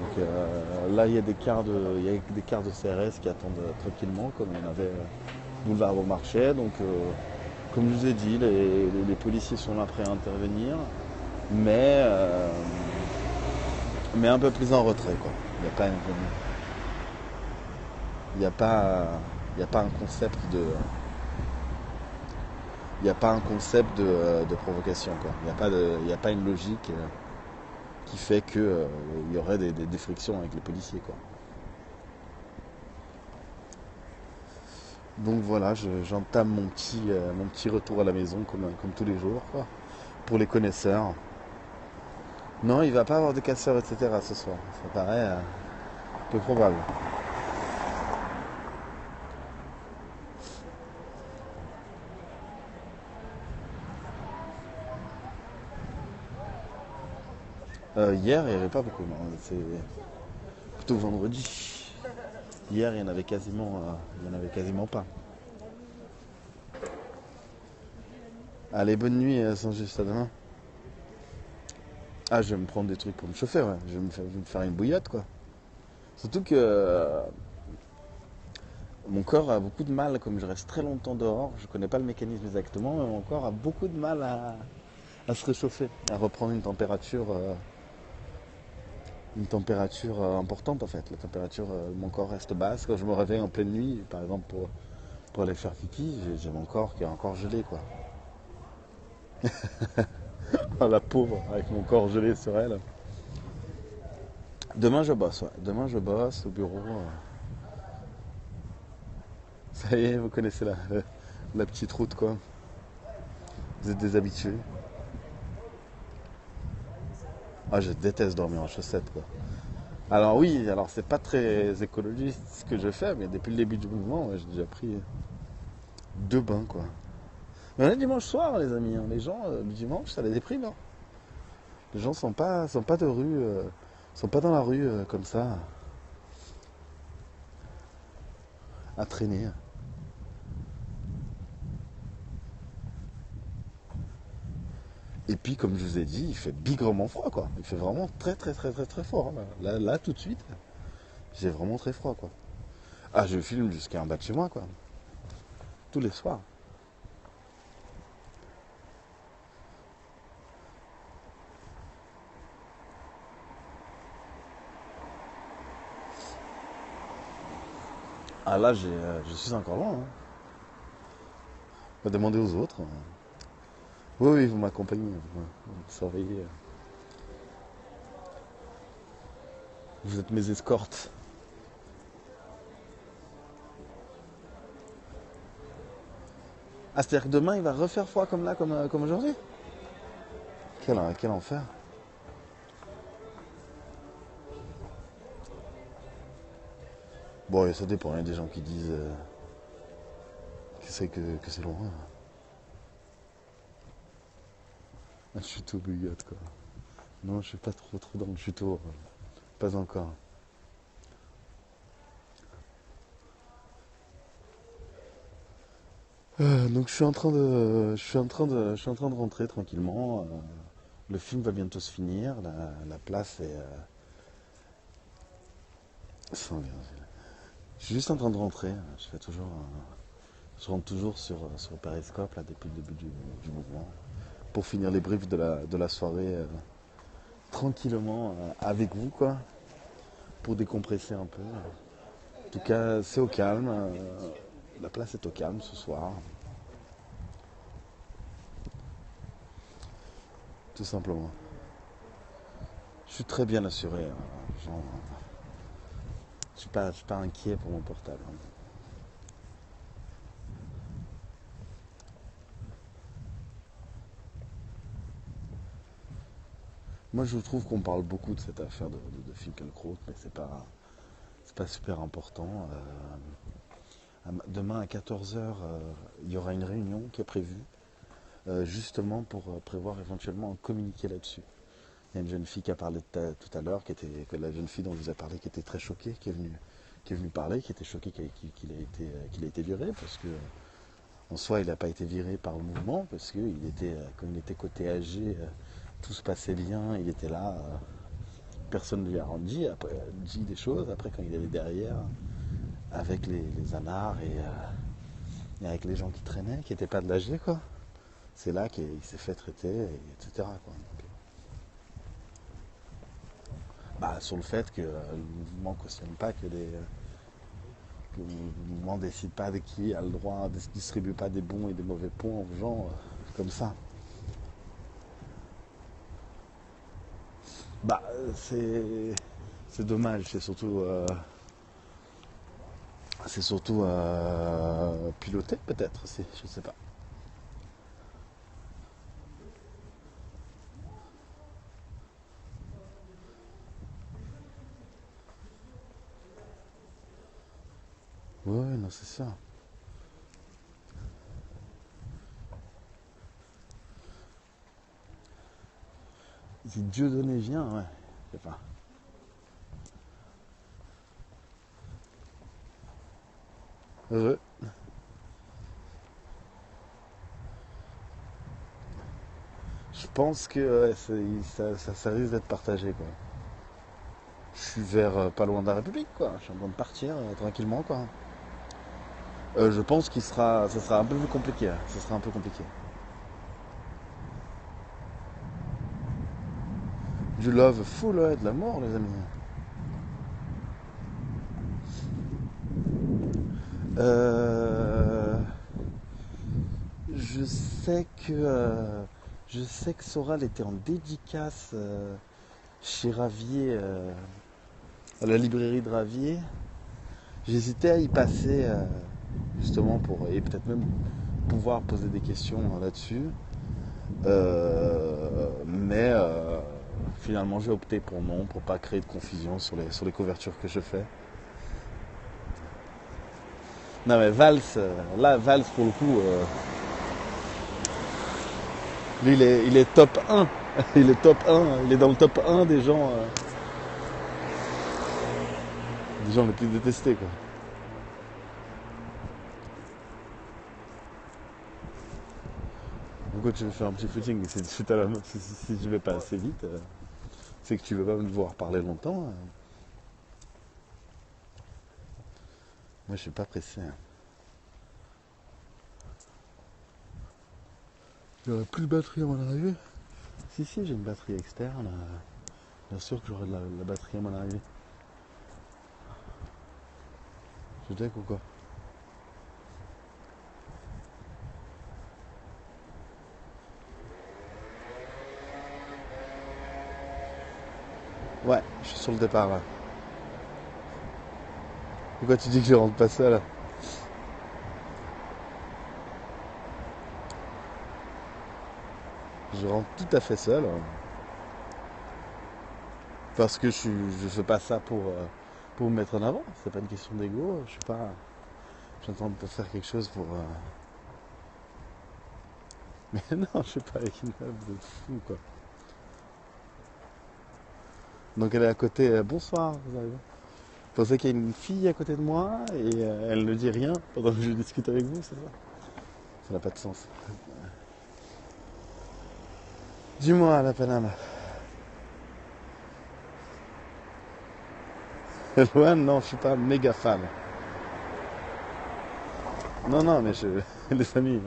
Donc là, il y a des cars de CRS qui attendent tranquillement, comme il y en avait boulevard Beaumarchais. Donc, comme je vous ai dit, les policiers sont là prêts à intervenir, mais un peu plus en retrait, quoi. Il n'y a pas un concept de provocation, quoi. Il n'y a pas une logique qui fait qu'il y aurait des frictions avec les policiers, quoi. Donc voilà, j'entame mon petit retour à la maison comme tous les jours, quoi, pour les connaisseurs. Non, il ne va pas avoir de casseurs, etc. ce soir. Ça paraît peu probable. Hier, il n'y avait pas beaucoup. C'est plutôt vendredi. Hier, il y en avait quasiment pas. Allez, bonne nuit, Saint-Just, à demain. Ah, je vais me prendre des trucs pour me chauffer, ouais. Je vais me faire une bouillotte, quoi. Surtout que mon corps a beaucoup de mal, comme je reste très longtemps dehors, je connais pas le mécanisme exactement, mais mon corps a beaucoup de mal à se réchauffer, à reprendre une température importante en fait. La température, mon corps reste basse. Quand je me réveille en pleine nuit, par exemple pour aller faire pipi, j'ai mon corps qui est encore gelé, quoi. Oh, la pauvre, avec mon corps gelé sur elle. Demain je bosse, ouais. Demain je bosse au bureau. Ça y est, vous connaissez la petite route, quoi. Vous êtes des habitués. Ah, je déteste dormir en chaussettes, quoi. Alors oui, alors c'est pas très écologiste ce que je fais, mais depuis le début du mouvement, ouais, j'ai déjà pris 2 bains, quoi. Mais on est dimanche soir, les amis, hein. Les gens, le dimanche, ça les déprime, hein. Les gens sont pas de rue, sont pas dans la rue comme ça, à traîner. Et puis, comme je vous ai dit, il fait bigrement froid, quoi. Il fait vraiment très, très, très, très, très fort, hein. Là, tout de suite, j'ai vraiment très froid, quoi. Ah, je filme jusqu'à en bas de chez moi, quoi. Tous les soirs. Ah là, je suis encore loin, hein. On va demander aux autres. Oui, oui, vous m'accompagnez, vous surveillez. Vous êtes mes escortes. Ah, c'est-à-dire que demain, il va refaire froid comme là, comme aujourd'hui? Quel enfer. Bon, et ça dépend, il y a des gens qui disent que c'est loin. Un chuteau bouillotte, quoi. Non, je suis pas trop dans le chuteau. Pas encore. Donc je suis en train de rentrer tranquillement. Le film va bientôt se finir. La place est. Je suis juste en train de rentrer. Je rentre toujours sur Periscope là depuis le début du mouvement pour finir les briefs de la soirée tranquillement avec vous, quoi, pour décompresser un peu. En tout cas, c'est au calme. La place est au calme ce soir. Tout simplement. Je suis très bien assuré, hein. Genre, je suis pas inquiet pour mon portable, hein. Moi, je trouve qu'on parle beaucoup de cette affaire de Finkielkraut, mais c'est pas super important. Demain à 14 h, il y aura une réunion qui est prévue, justement pour prévoir éventuellement un communiqué là-dessus. Il y a une jeune fille qui a parlé tout à l'heure, la jeune fille dont je vous ai parlé, qui était très choquée, qui est venue parler, qui était choquée qu'il ait été viré, parce que en soi, il n'a pas été viré par le mouvement, parce que comme il était côté AG, tout se passait bien, il était là, personne ne lui a dit des choses. Après, quand il allait derrière, avec les anards et avec les gens qui traînaient, qui n'étaient pas de l'AG, quoi, c'est là qu'il s'est fait traiter, etc., quoi. Donc, sur le fait que le mouvement ne cautionne pas que le mouvement ne décide pas de qui a le droit, ne distribue pas des bons et des mauvais points aux gens comme ça. C'est dommage, c'est surtout piloté peut-être, je sais pas. Ouais, non, c'est ça. Si Dieu donné vient, ouais, je sais pas. Heureux. pense que ouais, ça risque d'être partagé, quoi. Je suis vers pas loin de la République, quoi. Je suis en train de partir tranquillement, quoi. Je pense ça sera un peu plus compliqué. Hein. Ça sera un peu compliqué. Du love full, ouais, de l'amour, les amis. Je sais que Soral était en dédicace chez Ravier, à la librairie de Ravier. J'hésitais à y passer justement et peut-être même pouvoir poser des questions là-dessus. Mais finalement j'ai opté pour non, pour pas créer de confusion sur les couvertures que je fais. Non mais Valls pour le coup, lui il est top 1. Il est top 1, il est dans le top 1 des gens les plus détestés, quoi. Pourquoi tu veux faire un petit footing? Si je vais pas assez vite, c'est que tu veux pas me voir parler longtemps. Moi je suis pas pressé. Hein. J'aurai plus de batterie à mon arrivée. Si j'ai une batterie externe. Bien sûr que j'aurai de la batterie à mon arrivée. Je deck ou quoi? Ouais, je suis sur le départ là. Pourquoi tu dis que je rentre pas seul? Je rentre tout à fait seul. Parce que je fais pas ça pour me mettre en avant. C'est pas une question d'ego. Je suis pas. J'entends de faire quelque chose pour. Mais non, je suis pas avec une meuf de fou, quoi. Donc elle est à côté. Bonsoir, vous arrivez. Vous pensez qu'il y a une fille à côté de moi et elle ne dit rien pendant que je discute avec vous, c'est ça? Ça n'a pas de sens. Dis-moi, la Paname. Loin, non, je suis pas méga fan. Non, mais les amis.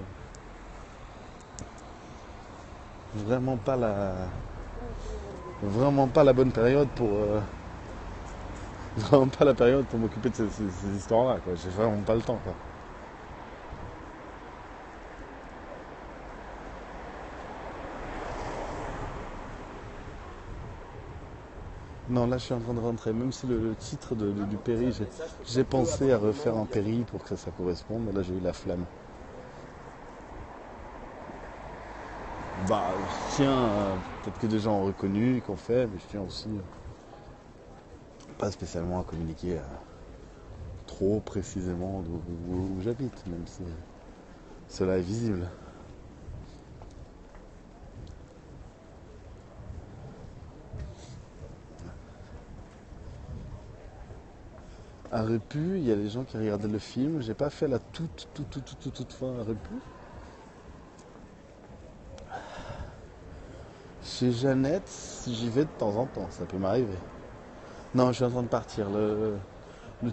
Vraiment pas la bonne période pour. Vraiment pas la période pour m'occuper de ces histoires-là, quoi. J'ai vraiment pas le temps, quoi. Non, là je suis en train de rentrer. Même si le titre du péri, j'ai pensé à refaire un péri pour que ça corresponde, mais là j'ai eu la flamme. Bah, je tiens, peut-être que des gens ont reconnu qu'on fait, mais je tiens aussi pas spécialement à communiquer trop précisément où j'habite, même si cela est visible. À Répu, il y a les gens qui regardaient le film. J'ai pas fait la toute fin à Répu. Chez Jeannette, j'y vais de temps en temps, ça peut m'arriver. Non, je suis en train de partir. Le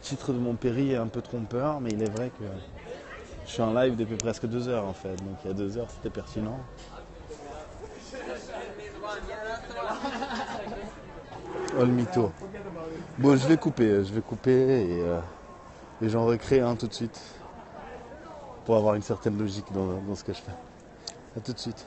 titre de mon péri est un peu trompeur, mais il est vrai que je suis en live depuis presque 2 heures en fait. Donc il y a 2 heures, c'était pertinent. Oh le mytho. Bon, je vais couper et j'en recrée un tout de suite. Pour avoir une certaine logique dans ce que je fais. A tout de suite.